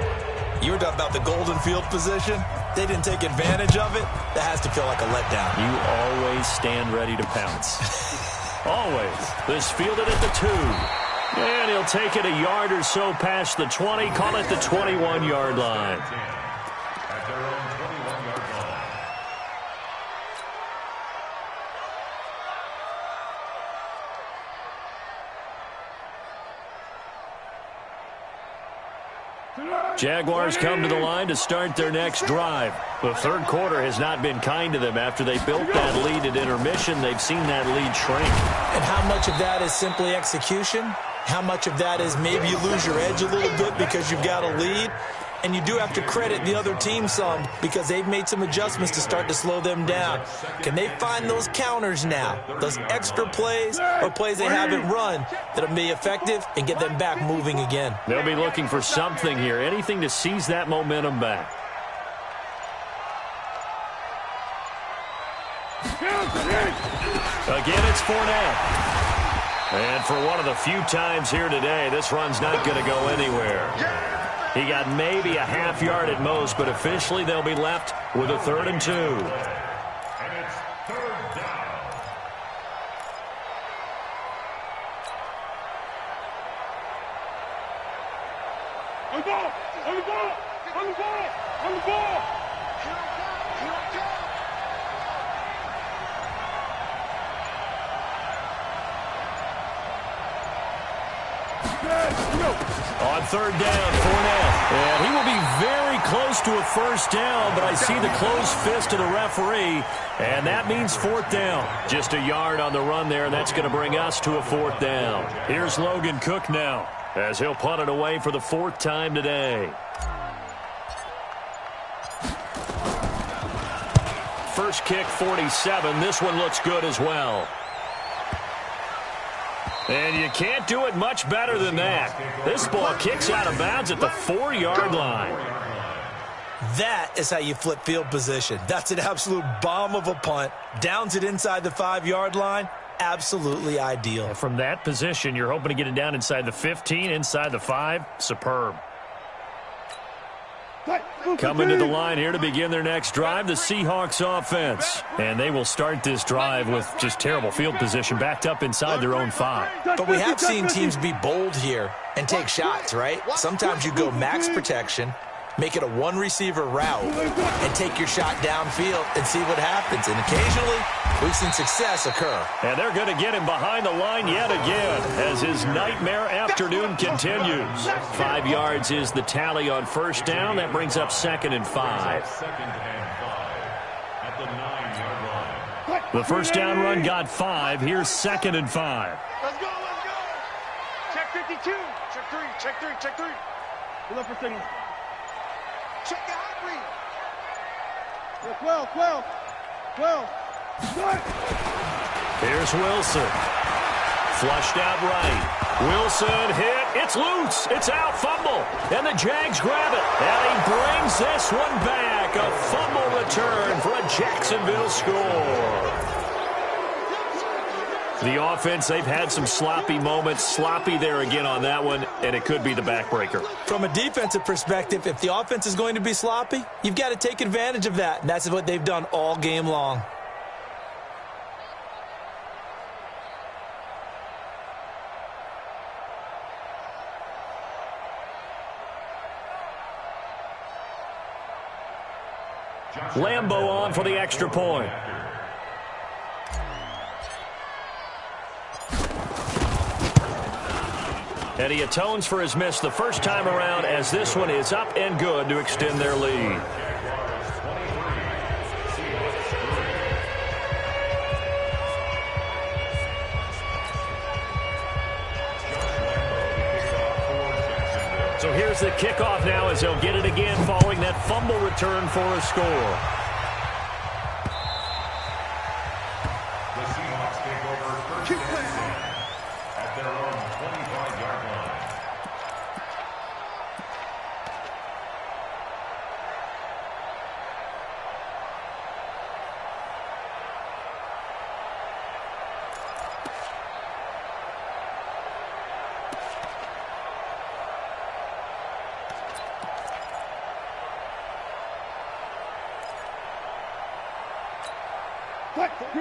You were talking about the golden field position. They didn't take advantage of it. That has to feel like a letdown. You always stand ready to pounce. Always. This fielded at the 2. And he'll take it a yard or so past the 20, call it the 21-yard line. At their own 21-yard line. Jaguars come to the line to start their next drive. The third quarter has not been kind to them. After they built that lead at intermission, they've seen that lead shrink. And how much of that is simply execution? How much of that is maybe you lose your edge a little bit because you've got a lead? And you do have to credit the other team some because they've made some adjustments to start to slow them down. Can they find those counters now, those extra plays or plays they haven't run that'll be effective and get them back moving again? They'll be looking for something here, anything to seize that momentum back. Again, it's Fournette. And for one of the few times here today, this run's not going to go anywhere. He got maybe a half yard at most, but officially they'll be left with a 3rd and 2. And it's 3rd down. On the ball! On the ball! On the ball! On the ball! On 3rd down, Fournette. And he will be very close to a 1st down, but I see the closed fist of the referee, and that means 4th down. Just a yard on the run there, and that's going to bring us to a 4th down. Here's Logan Cook now, as he'll punt it away for the 4th time today. First kick, 47. This one looks good as well. And you can't do it much better than that. This ball kicks out of bounds at the 4-yard line. That is how you flip field position. That's an absolute bomb of a punt. Downs it inside the 5-yard line. Absolutely ideal. And from that position, you're hoping to get it down inside the 15, inside the 5. Superb. Coming to the line here to begin their next drive, the Seahawks offense. And they will start this drive with just terrible field position, backed up inside their own 5. But we have seen teams be bold here and take shots, right? Sometimes you go max protection, make it a one-receiver route, and take your shot downfield and see what happens. And occasionally, we've seen success occur. And they're going to get him behind the line yet again as his nightmare afternoon continues. 5 yards is the tally on 1st down. That brings up 2nd and 5. 2nd and 5 at the 9-yard line. The 1st down run got 5. Here's 2nd and 5. Let's go, let's go. Check 52. Check 3, check 3, check 3. Pull up for signal. Check the hot read. 12. Here's Wilson. Flushed out right. Wilson hit. It's loose. It's out. Fumble. And the Jags grab it. And he brings this one back. A fumble return for a Jacksonville score. The offense, they've had some sloppy moments. Sloppy there again on that one, and it could be the backbreaker. From a defensive perspective, if the offense is going to be sloppy, you've got to take advantage of that. And that's what they've done all game long. Lambo on for the extra point. And he atones for his miss the first time around as this one is up and good to extend their lead. So here's the kickoff now as they'll get it again following that fumble return for a score. The Seahawks take over first and 10 at their own 25-yard line.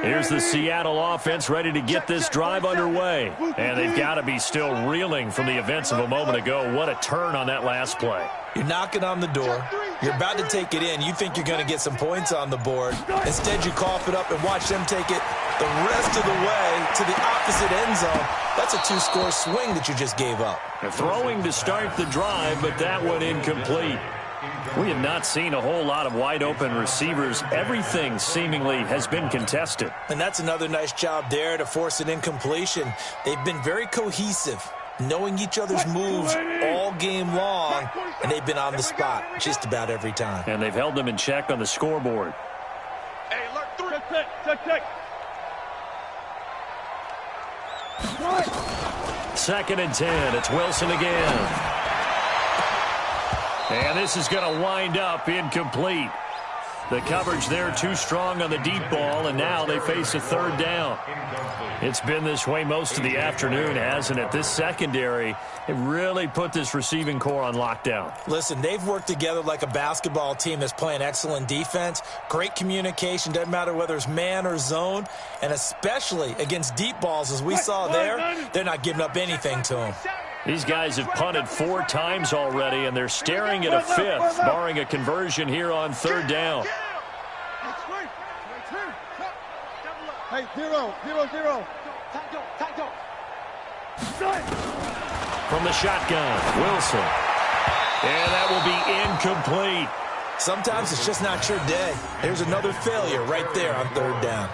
Here's the Seattle offense ready to get this drive underway. And they've got to be still reeling from the events of a moment ago. What a turn on that last play. You're knocking on the door. You're about to take it in. You think you're going to get some points on the board. Instead, you cough it up and watch them take it the rest of the way to the opposite end zone. That's a two-score swing that you just gave up. Throwing to start the drive, but that one incomplete. We have not seen a whole lot of wide-open receivers. Everything seemingly has been contested. And that's another nice job there to force an incompletion. They've been very cohesive, knowing each other's moves all game long, and they've been on the spot just about every time. And they've held them in check on the scoreboard. Hey, look through. Check. 2nd and 10. It's Wilson again. And this is going to wind up incomplete. The coverage there too strong on the deep ball, and now they face a third down. It's been this way most of the afternoon, hasn't it? This secondary, it really put this receiving core on lockdown. Listen, they've worked together like a basketball team that's playing excellent defense. Great communication, doesn't matter whether it's man or zone, and especially against deep balls, as we saw there, they're not giving up anything to them. These guys have punted 4 times already, and they're staring at a 5th, barring a conversion here on 3rd down. Hey, 0. From the shotgun, Wilson. And that will be incomplete. Sometimes it's just not your day. Here's another failure right there on 3rd down.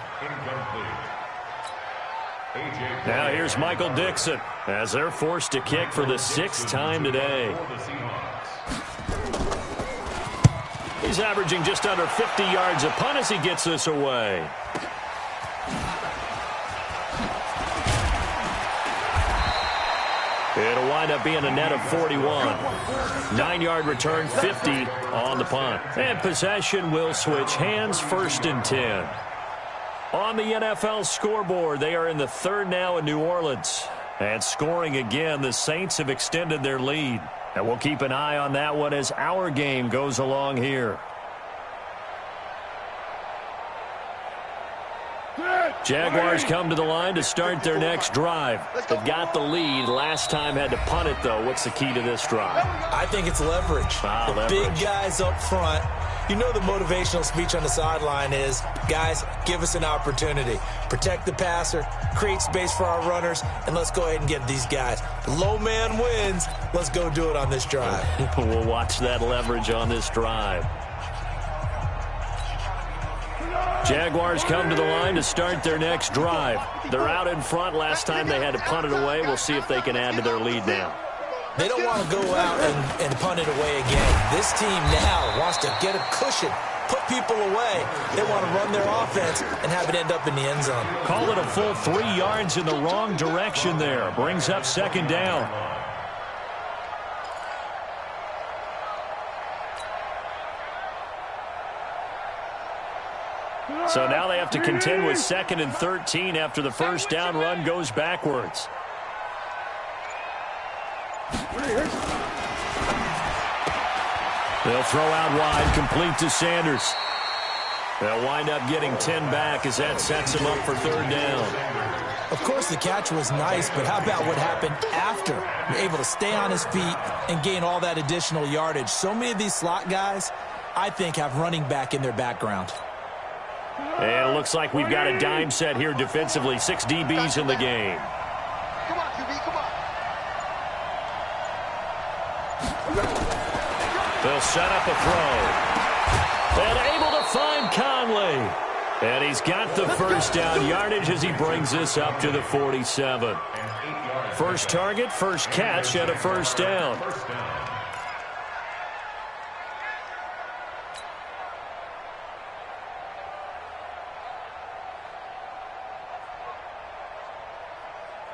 Now here's Michael Dixon as they're forced to kick for the 6th time today. He's averaging just under 50 yards a punt as he gets this away. It'll wind up being a net of 41. 9-yard return, 50 on the punt. And possession will switch hands, 1st and 10. On the NFL scoreboard, they are in the 3rd now in New Orleans. And scoring again, the Saints have extended their lead. And we'll keep an eye on that one as our game goes along here. Jaguars come to the line to start their next drive. They've got the lead. Last time had to punt it, though. What's the key to this drive? I think it's leverage. The big guys up front. You know the motivational speech on the sideline is, guys, give us an opportunity. Protect the passer, create space for our runners, and let's go ahead and get these guys. Low man wins. Let's go do it on this drive. We'll watch that leverage on this drive. Jaguars come to the line to start their next drive. They're out in front. Last time they had to punt it away. We'll see if they can add to their lead now. They don't want to go out and punt it away again. This team now wants to get a cushion, put people away. They want to run their offense and have it end up in the end zone. Call it a full 3 yards in the wrong direction there. Brings up 2nd down. So now they have to contend with 2nd and 13 after the 1st down run goes backwards. They'll throw out wide, complete to Sanders. They'll wind up getting 10 back as that sets him up for 3rd down. Of course, the catch was nice, but how about what happened after? You're able to stay on his feet and gain all that additional yardage. So many of these slot guys, I think, have running back in their background. And it looks like we've got a dime set here defensively. 6 DBs in the game. Come on, QB, come on. They'll set up a throw. And able to find Conley. And he's got the first down yardage as he brings this up to the 47. First target, first catch, and a first down.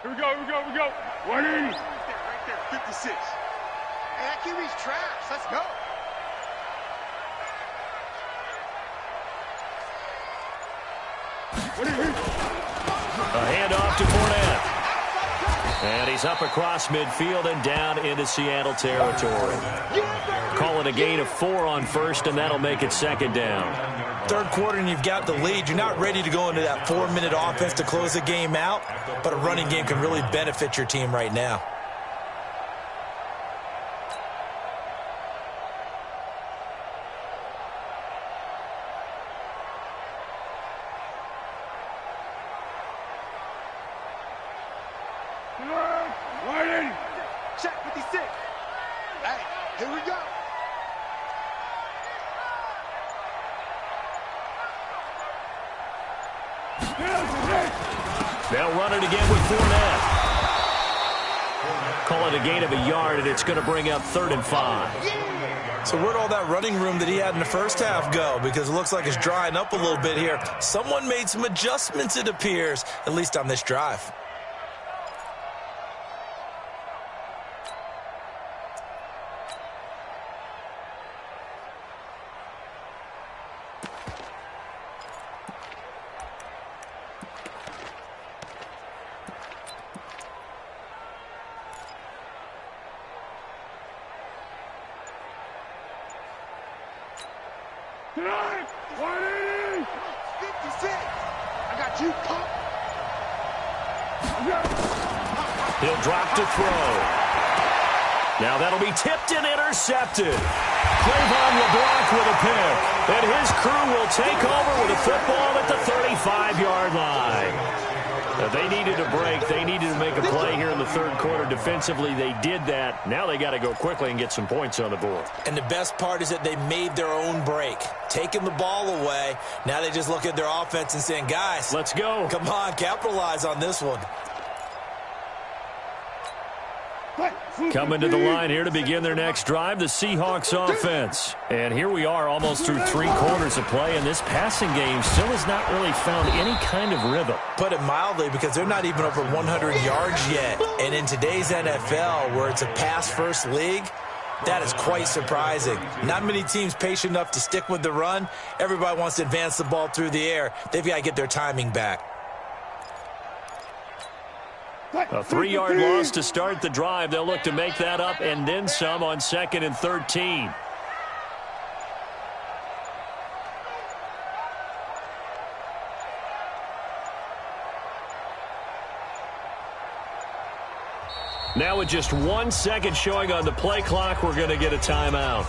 Here we go. 180. Right there, 56. Hey, that QB's trash. Let's go. A handoff to Fournette. And he's up across midfield and down into Seattle territory. Call it a gain of 4 on first, and that'll make it second down. Third quarter and you've got the lead. You're not ready to go into that 4-minute offense to close the game out, but a running game can really benefit your team right now. Check 56. Hey, here we go. They'll run it again with Fournette. Call it a gain of a yard, and it's going to bring up 3rd and 5. So where'd all that running room that he had in the first half go? Because it looks like it's drying up a little bit here. Someone made some adjustments, it appears, at least on this drive. Tonight, 180. 56. I got you, pop. He'll drop to throw. Now that'll be tipped and intercepted. Clavon LeBlanc with a pick. And his crew will take over with a football at the 35-yard line. They needed a break. They needed to make a play here in the third quarter. Defensively, they did that. Now they got to go quickly and get some points on the board. And the best part is that they made their own break. Taking the ball away. Now they just look at their offense and saying, guys, let's go. Come on, capitalize on this one. Coming to the line here to begin their next drive, the Seahawks offense. And here we are almost through 3 quarters of play, and this passing game still has not really found any kind of rhythm. Put it mildly, because they're not even over 100 yards yet. And in today's NFL, where it's a pass-first league, that is quite surprising. Not many teams patient enough to stick with the run. Everybody wants to advance the ball through the air. They've got to get their timing back. A 3-yard loss to start the drive. They'll look to make that up and then some on 2nd and 13. Now with just 1 second showing on the play clock, we're going to get a timeout.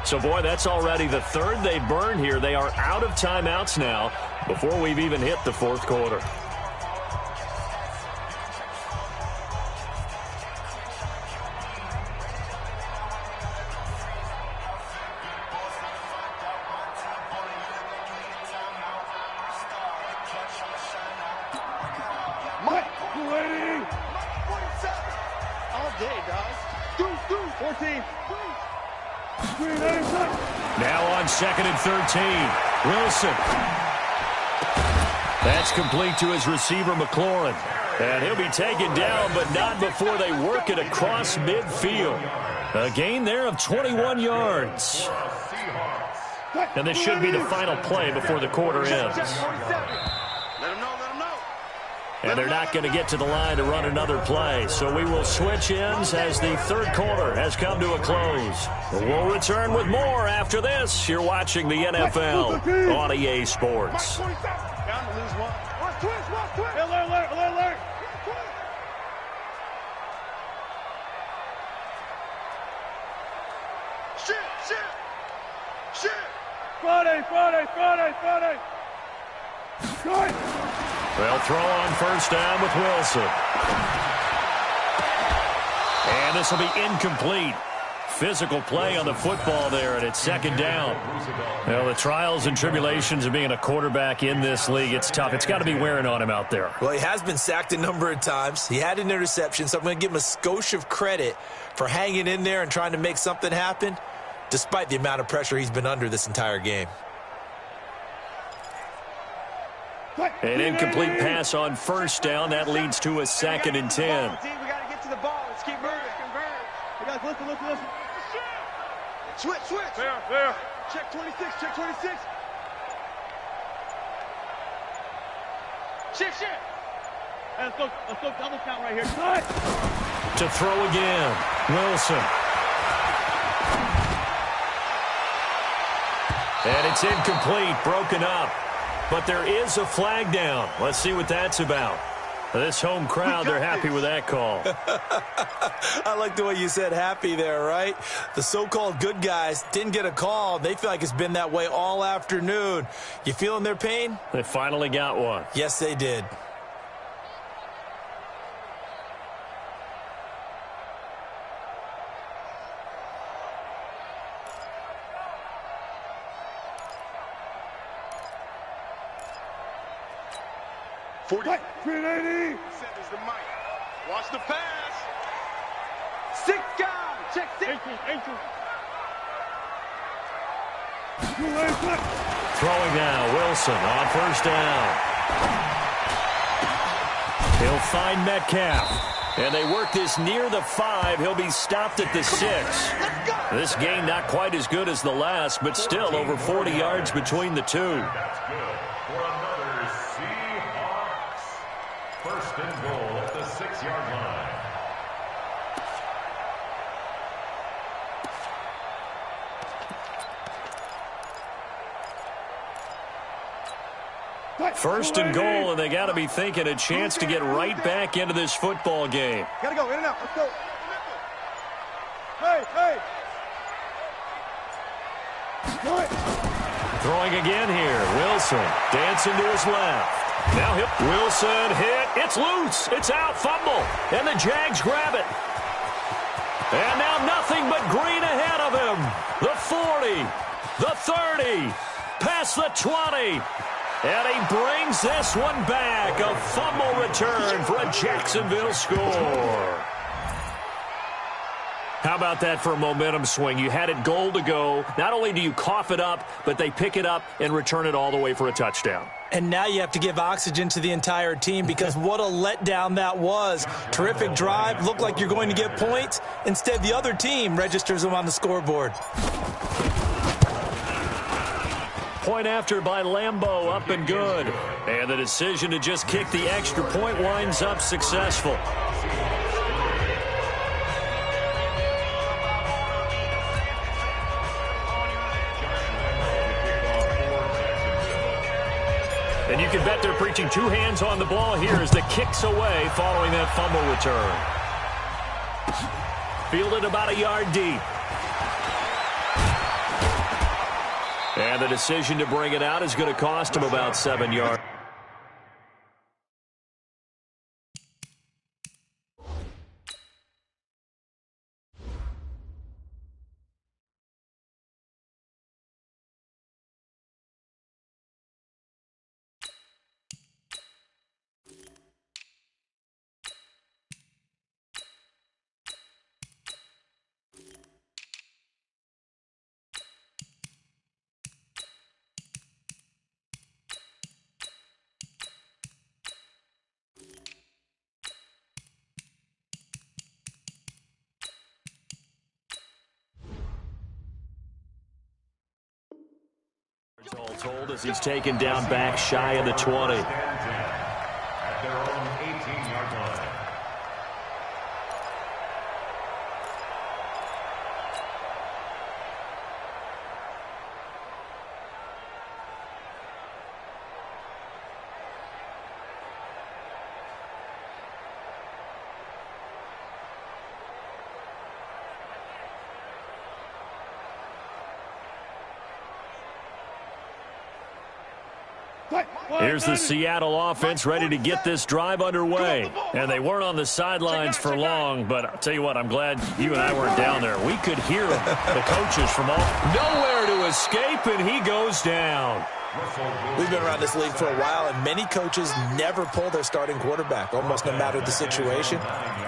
So, boy, that's already the 3rd they burned here. They are out of timeouts now before we've even hit the 4th quarter. Now on 2nd and 13. Wilson. That's complete to his receiver, McLaurin. And he'll be taken down, but not before they work it across midfield. A gain there of 21 yards. And this should be the final play before the quarter ends. And they're not going to get to the line to run another play. So we will switch ends as the 3rd quarter has come to a close. We'll return with more after this. You're watching the NFL on EA Sports. Alert. Shit. Friday. They'll throw on first down with Wilson. And this will be incomplete. Physical play on the football there, and it's second down. Well, the trials and tribulations of being a quarterback in this league, it's tough. It's got to be wearing on him out there. Well, he has been sacked a number of times. He had an interception, so I'm going to give him a skosh of credit for hanging in there and trying to make something happen, despite the amount of pressure he's been under this entire game. An incomplete pass on first down. That leads to a 2nd and 10. We got to get to the ball. Let's keep moving. Hey, guys, listen. Switch. There. Check 26. Shift. Hey, let's go double count right here. Cut! To throw again, Wilson. And it's incomplete, broken up. But there is a flag down. Let's see what that's about. This home crowd, they're happy with that call. I like the way you said happy there, right? The so-called good guys didn't get a call. They feel like it's been that way all afternoon. You feeling their pain? They finally got one. Yes, they did. Right, 380. Centers the mic. Watch the pass. 6 guys. Check 6. 18. Throwing now, Wilson on first down. He'll find Metcalf. And they work this near the 5. He'll be stopped at the 6. This game not quite as good as the last, but still over 40 yards between the two. That's good for another Seahawks. First and goal at the 6-yard line. First and goal, and they got to be thinking a chance to get right back into this football game. Gotta go, in and out. Let's go. Hey. Throwing again here. Wilson dancing to his left. Now Wilson hit. It's loose. It's out. Fumble. And the Jags grab it. And now nothing but green ahead of him. The 40. The 30. Past the 20. And he brings this one back. A fumble return for a Jacksonville score. How about that for a momentum swing? You had it goal to go. Not only do you cough it up, but they pick it up and return it all the way for a touchdown. And now you have to give oxygen to the entire team because what a letdown that was. Terrific drive. Looked like you're going to get points. Instead, the other team registers them on the scoreboard. Point after by Lambeau, up and good. And the decision to just kick the extra point winds up successful. And you can bet they're preaching two hands on the ball here as the kick's away following that fumble return. Fielded about a yard deep. And the decision to bring it out is going to cost him about 7 yards. All told as he's taken down back shy of the 20. At their own 18-yard line. Here's the Seattle offense ready to get this drive underway. And they weren't on the sidelines for long, but I'll tell you what, I'm glad you and I weren't down there. We could hear the coaches from all nowhere to escape, and he goes down. We've been around this league for a while, and many coaches never pull their starting quarterback, almost no matter the situation.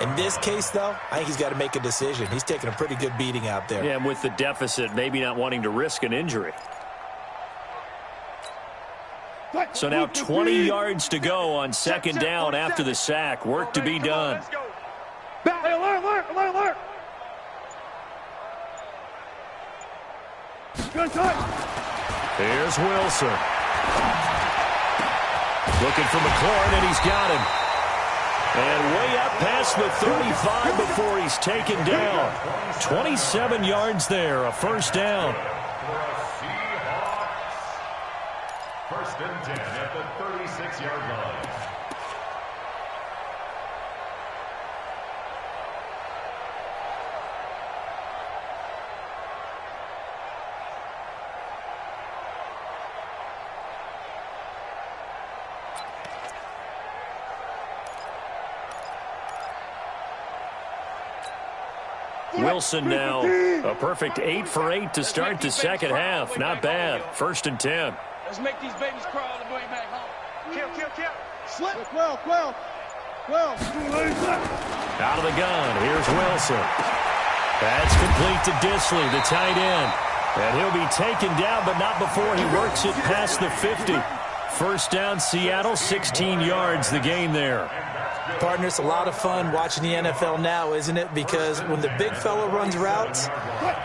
In this case, though, I think he's got to make a decision. He's taking a pretty good beating out there. Yeah, and with the deficit, maybe not wanting to risk an injury. So now 20 yards to go on second down after the sack. Work to be done. Hey, alert. Good touch. Here's Wilson. Looking for McLaurin, and he's got him. And way up past the 35 before he's taken down. 27 yards there, a first down. First and 10 at the 36-yard line. Wilson now a perfect 8 for 8 to start the second half. Not bad. First and 10. Let's make these babies crawl and bring back home. Kill. Slip. 12. Out of the gun. Here's Wilson. That's complete to Disley, the tight end. And he'll be taken down, but not before he works it past the 50. First down, Seattle, 16 yards the gain there. Partner, it's a lot of fun watching the NFL now, isn't it? Because when the big fella runs routes,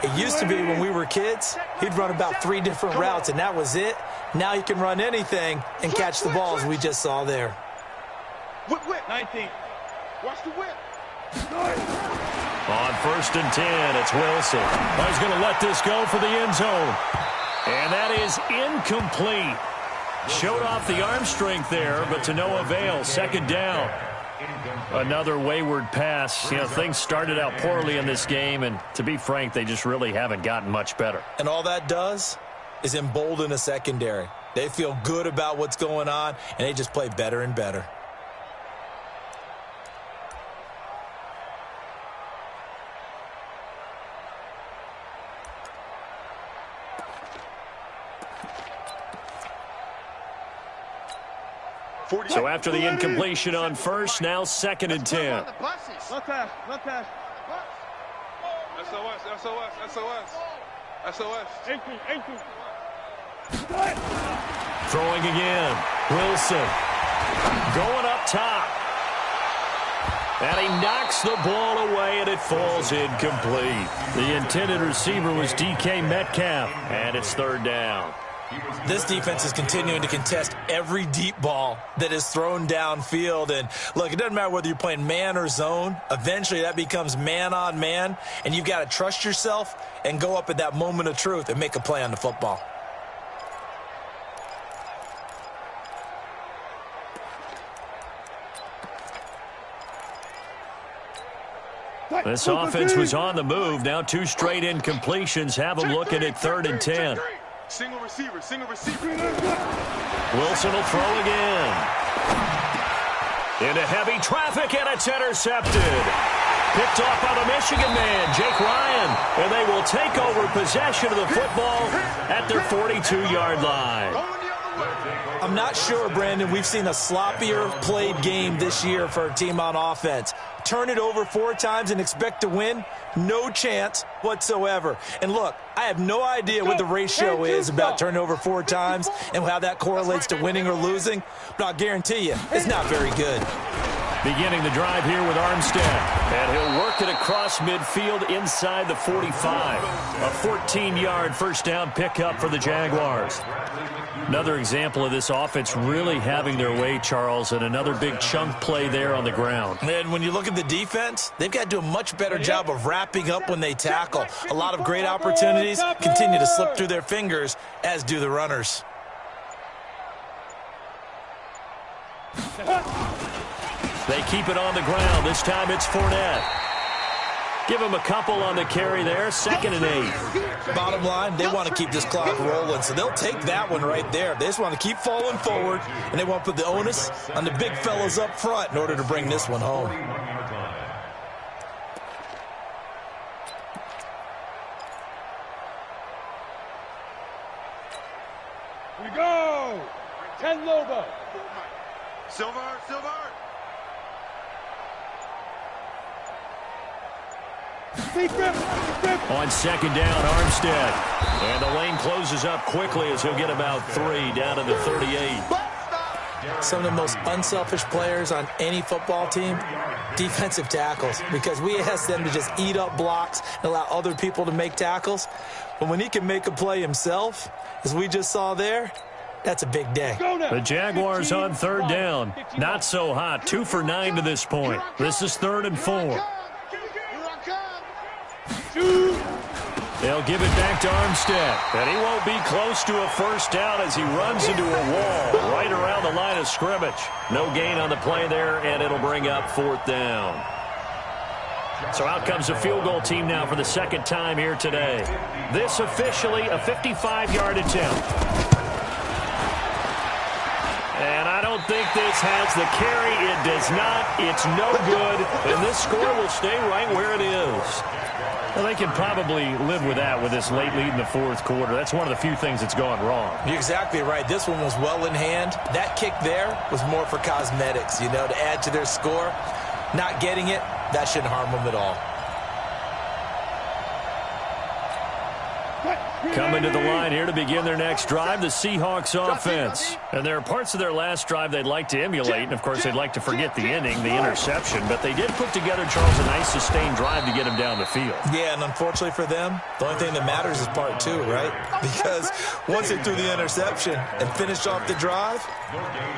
it used to be when we were kids, he'd run about 3 different routes, and that was it. Now he can run anything and catch the balls we just saw there. Whip. 19. Watch the whip. On first and 10, it's Wilson. Oh, he's going to let this go for the end zone. And that is incomplete. Showed off the arm strength there, but to no avail. Second down. Another wayward pass. You know, things started out poorly in this game, and to be frank, they just really haven't gotten much better. And all that does is embolden a secondary. They feel good about what's going on, and they just play better and better. So after the incompletion on first, now second and 10. Look at. SOS. 18. Throwing again. Wilson. Going up top. And he knocks the ball away, and it falls incomplete. The intended receiver was DK Metcalf, and it's third down. This defense is continuing to contest every deep ball that is thrown downfield. And, look, it doesn't matter whether you're playing man or zone. Eventually that becomes man-on-man, and you've got to trust yourself and go up at that moment of truth and make a play on the football. This offense was on the move. Now 2 straight incompletions have them looking at third and 10. Single receiver. Wilson will throw again. Into heavy traffic, and it's intercepted. Picked off by the Michigan man, Jake Ryan. And they will take over possession of the football at their 42-yard line. I'm not sure, Brandon, we've seen a sloppier played game this year for a team on offense. Turn it over 4 times and expect to win? No chance whatsoever. And look, I have no idea what the ratio is about turning over 4 times and how that correlates to winning or losing, but I'll guarantee you it's not very good. Beginning the drive here with Armstead. And he'll work it across midfield inside the 45. A 14-yard first down pickup for the Jaguars. Another example of this offense really having their way, Charles, and another big chunk play there on the ground. And when you look at the defense, they've got to do a much better job of wrapping up when they tackle. A lot of great opportunities continue to slip through their fingers, as do the runners. They keep it on the ground. This time it's Fournette. Give him a couple on the carry there. 2nd and 8. Bottom line, they want to keep this clock rolling, so they'll take that one right there. They just want to keep falling forward, and they want to put the onus on the big fellas up front in order to bring this one home. We go! 10 Lobo. Silver, Silver. On 2nd down, Armstead. And the lane closes up quickly as he'll get about 3 down to the 38. Some of the most unselfish players on any football team, defensive tackles, because we ask them to just eat up blocks and allow other people to make tackles. But when he can make a play himself, as we just saw there, that's a big day. The Jaguars on 3rd down. Not so hot. 2 for 9 to this point. This is 3rd and 4. They'll give it back to Armstead. And he won't be close to a first down as he runs into a wall right around the line of scrimmage. No gain on the play there, and it'll bring up 4th down. So out comes the field goal team now for the 2nd time here today. This officially a 55-yard attempt. And I don't think this has the carry. It does not. It's no good. And this score will stay right where it is. Well, they can probably live with that with this late lead in the 4th quarter. That's one of the few things that's gone wrong. You're exactly right. This one was well in hand. That kick there was more for cosmetics, you know, to add to their score. Not getting it, that shouldn't harm them at all. Coming to the line here to begin their next drive, the Seahawks offense. And there are parts of their last drive they'd like to emulate, and, of course, they'd like to forget the ending, the interception. But they did put together, Charles, a nice sustained drive to get him down the field. Yeah, and unfortunately for them, the only thing that matters is part 2, right? Because once they threw the interception and finished off the drive,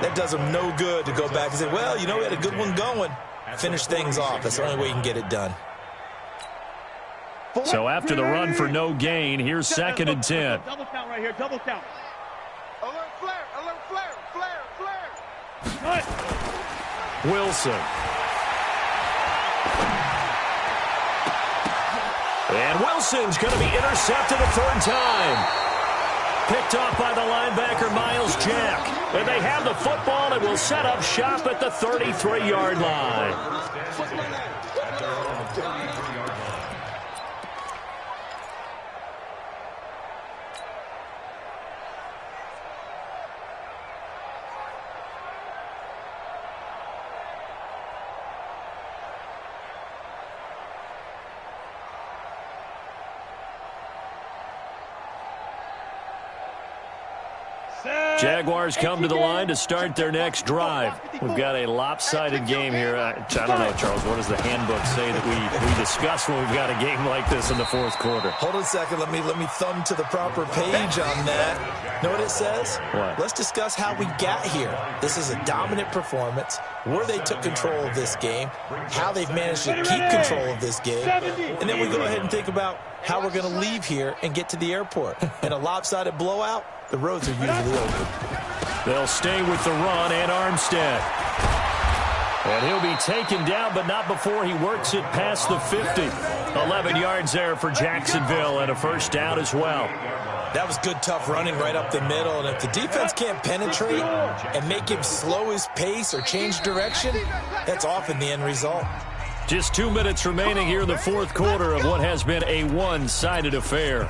that does them no good to go back and say, well, you know, we had a good one going. Finish things off. That's the only way you can get it done. So after the run for no gain, here's 2nd and 10. Double count right here, double count. Alert flare, flare. Wilson. And Wilson's going to be intercepted a 3rd time. Picked off by the linebacker, Miles Jack. And they have the football and will set up shop at the 33-yard line. Jaguars come to the line to start their next drive. We've got a lopsided game here. I don't know, Charles, what does the handbook say that we discuss when we've got a game like this in the 4th quarter? Hold on a second. Let me thumb to the proper page on that. Know what it says? What? Let's discuss how we got here. This is a dominant performance, where they took control of this game, how they've managed to keep control of this game, and then we go ahead and think about how we're going to leave here and get to the airport. In a lopsided blowout, the roads are usually open. They'll stay with the run and Armstead. And he'll be taken down, but not before he works it past the 50. 11 yards there for Jacksonville and a first down as well. That was good, tough running right up the middle. And if the defense can't penetrate and make him slow his pace or change direction, that's often the end result. Just 2 minutes remaining here in the 4th quarter of what has been a one-sided affair.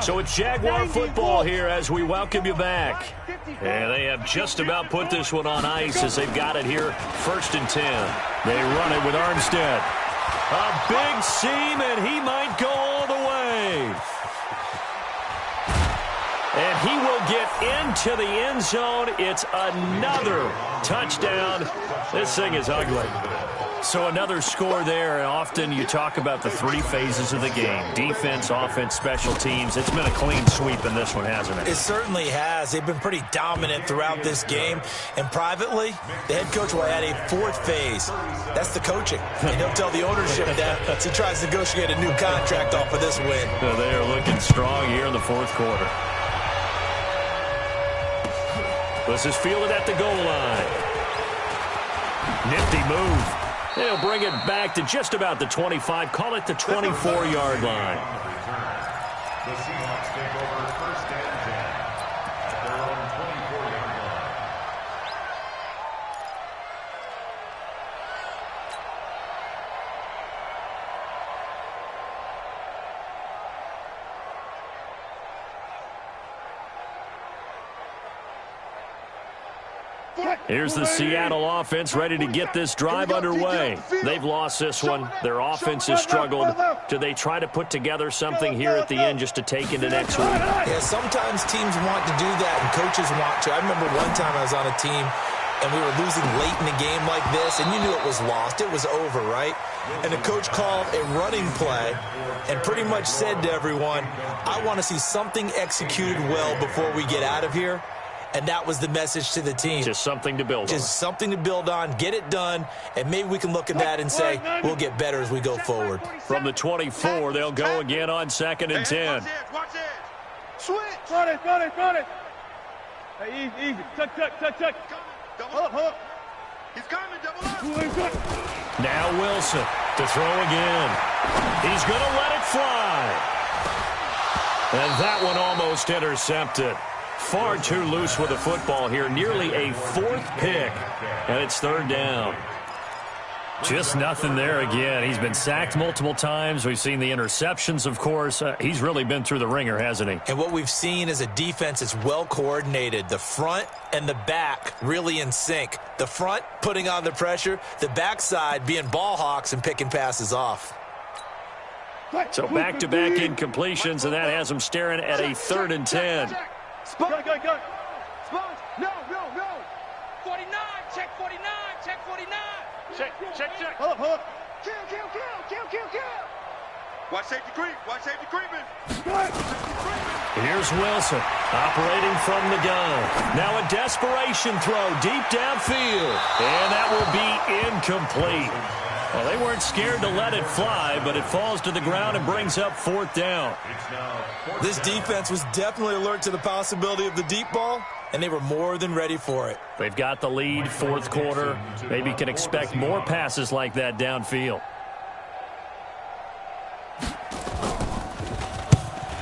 So it's Jaguar football here as we welcome you back. And they have just about put this one on ice as they've got it here, 1st and 10. They run it with Armstead. A big seam, and he might go all the way. And he will get into the end zone. It's another touchdown. This thing is ugly. So another score there, and often you talk about the three phases of the game. Defense, offense, special teams. It's been a clean sweep in this one, hasn't it? It certainly has. They've been pretty dominant throughout this game. And privately, the head coach will add a fourth phase. That's the coaching. And he'll tell the ownership that as he tries to negotiate a new contract off of this win. They are looking strong here in the fourth quarter. This is fielded at the goal line. Nifty move. They'll bring it back to just about the 25. Call it the 24-yard line. The Seahawks take over first and 10 at their own 24-yard line. Here's the Seattle offense ready to get this drive underway. They've lost this one. Their offense has struggled. Do they try to put together something here at the end just to take into next week? Yeah, sometimes teams want to do that and coaches want to. I remember one time I was on a team and we were losing late in a game like this, and you knew it was lost. It was over, right? And the coach called a running play and pretty much said to everyone, I want to see something executed well before we get out of here. And that was the message to the team. Just something to build on. Just something to build on, get it done, and maybe we can look at that and say, we'll get better as we go forward. From the 24, they'll go again on 2nd and 10. Watch it. Switch. Run it. Hey, easy. Tuck. Double up. He's coming, double up. Now Wilson to throw again. He's going to let it fly. And that one almost intercepted. Far too loose with the football here. Nearly a fourth pick. And it's third down. Just nothing there again. He's been sacked multiple times. We've seen the interceptions, of course. He's really been through the ringer, hasn't he? And what we've seen is a defense that's well coordinated. The front and the back really in sync. The front putting on the pressure. The backside being ball hawks and picking passes off. So back-to-back incompletions, and that has him staring at a 3rd and 10. Go. Sponge. No. 49. Check 49. Check. Hold up. Kill. Watch safety creeping. Here's Wilson operating from the gun. Now a desperation throw deep downfield. And that will be incomplete. Well, they weren't scared to let it fly, but it falls to the ground and brings up 4th down. This defense was definitely alert to the possibility of the deep ball, and they were more than ready for it. They've got the lead, 4th quarter. Maybe can expect more passes like that downfield.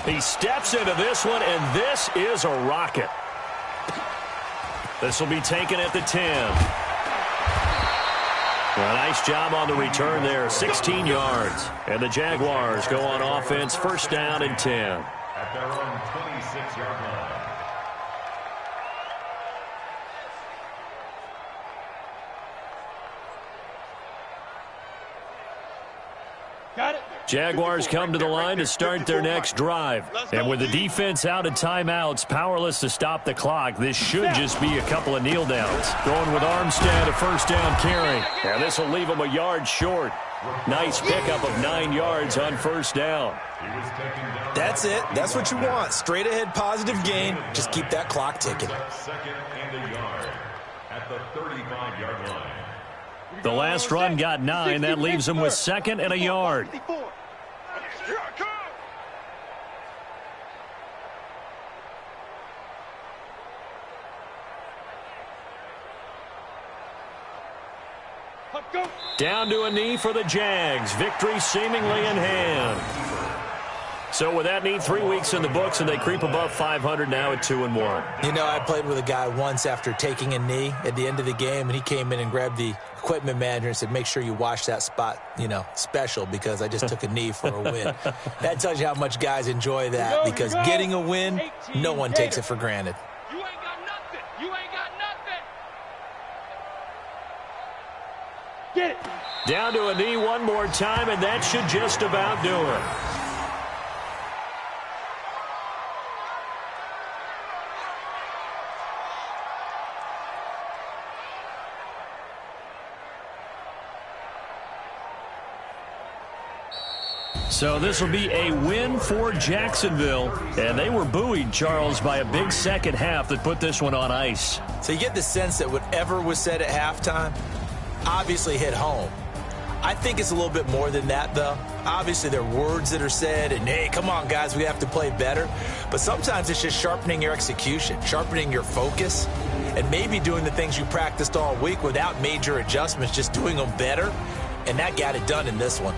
He steps into this one, and this is a rocket. This will be taken at the 10. Well, nice job on the return there, 16 yards. And the Jaguars go on offense, 1st down and 10. At their own 26-yard line. Got it. Jaguars come to the line to start their next drive. And with the defense out of timeouts, powerless to stop the clock, this should just be a couple of kneel downs. Going with Armstead, a 1st down carry. And this will leave him a yard short. Nice pickup of 9 yards on 1st down. That's it. That's what you want. Straight ahead positive gain. Just keep that clock ticking. 2nd and a yard at the 35-yard line. The last run got 9. That leaves him with 2nd and a yard. Down to a knee for the Jags. Victory seemingly in hand. So with that knee, 3 weeks in the books, and they creep above 500 now at 2-1. You know, I played with a guy once after taking a knee at the end of the game, and he came in and grabbed the equipment manager and said, make sure you wash that spot, special, because I just took a knee for a win. That tells you how much guys enjoy that, because getting a win, no one takes it for granted. You ain't got nothing. Get it. Down to a knee one more time, and that should just about do it. So this will be a win for Jacksonville. And they were buoyed, Charles, by a big second half that put this one on ice. So you get the sense that whatever was said at halftime obviously hit home. I think it's a little bit more than that, though. Obviously, there are words that are said, and, hey, come on, guys, we have to play better. But sometimes it's just sharpening your execution, sharpening your focus, and maybe doing the things you practiced all week without major adjustments, just doing them better. And that got it done in this one.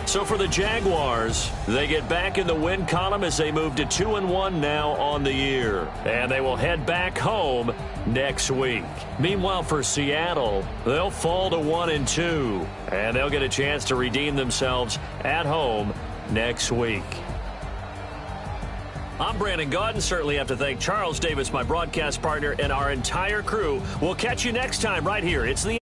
So for the Jaguars, they get back in the win column as they move to 2-1 now on the year. And they will head back home next week. Meanwhile, for Seattle, they'll fall to 1-2. And they'll get a chance to redeem themselves at home next week. I'm Brandon Gaudin. Certainly have to thank Charles Davis, my broadcast partner, and our entire crew. We'll catch you next time right here. It's the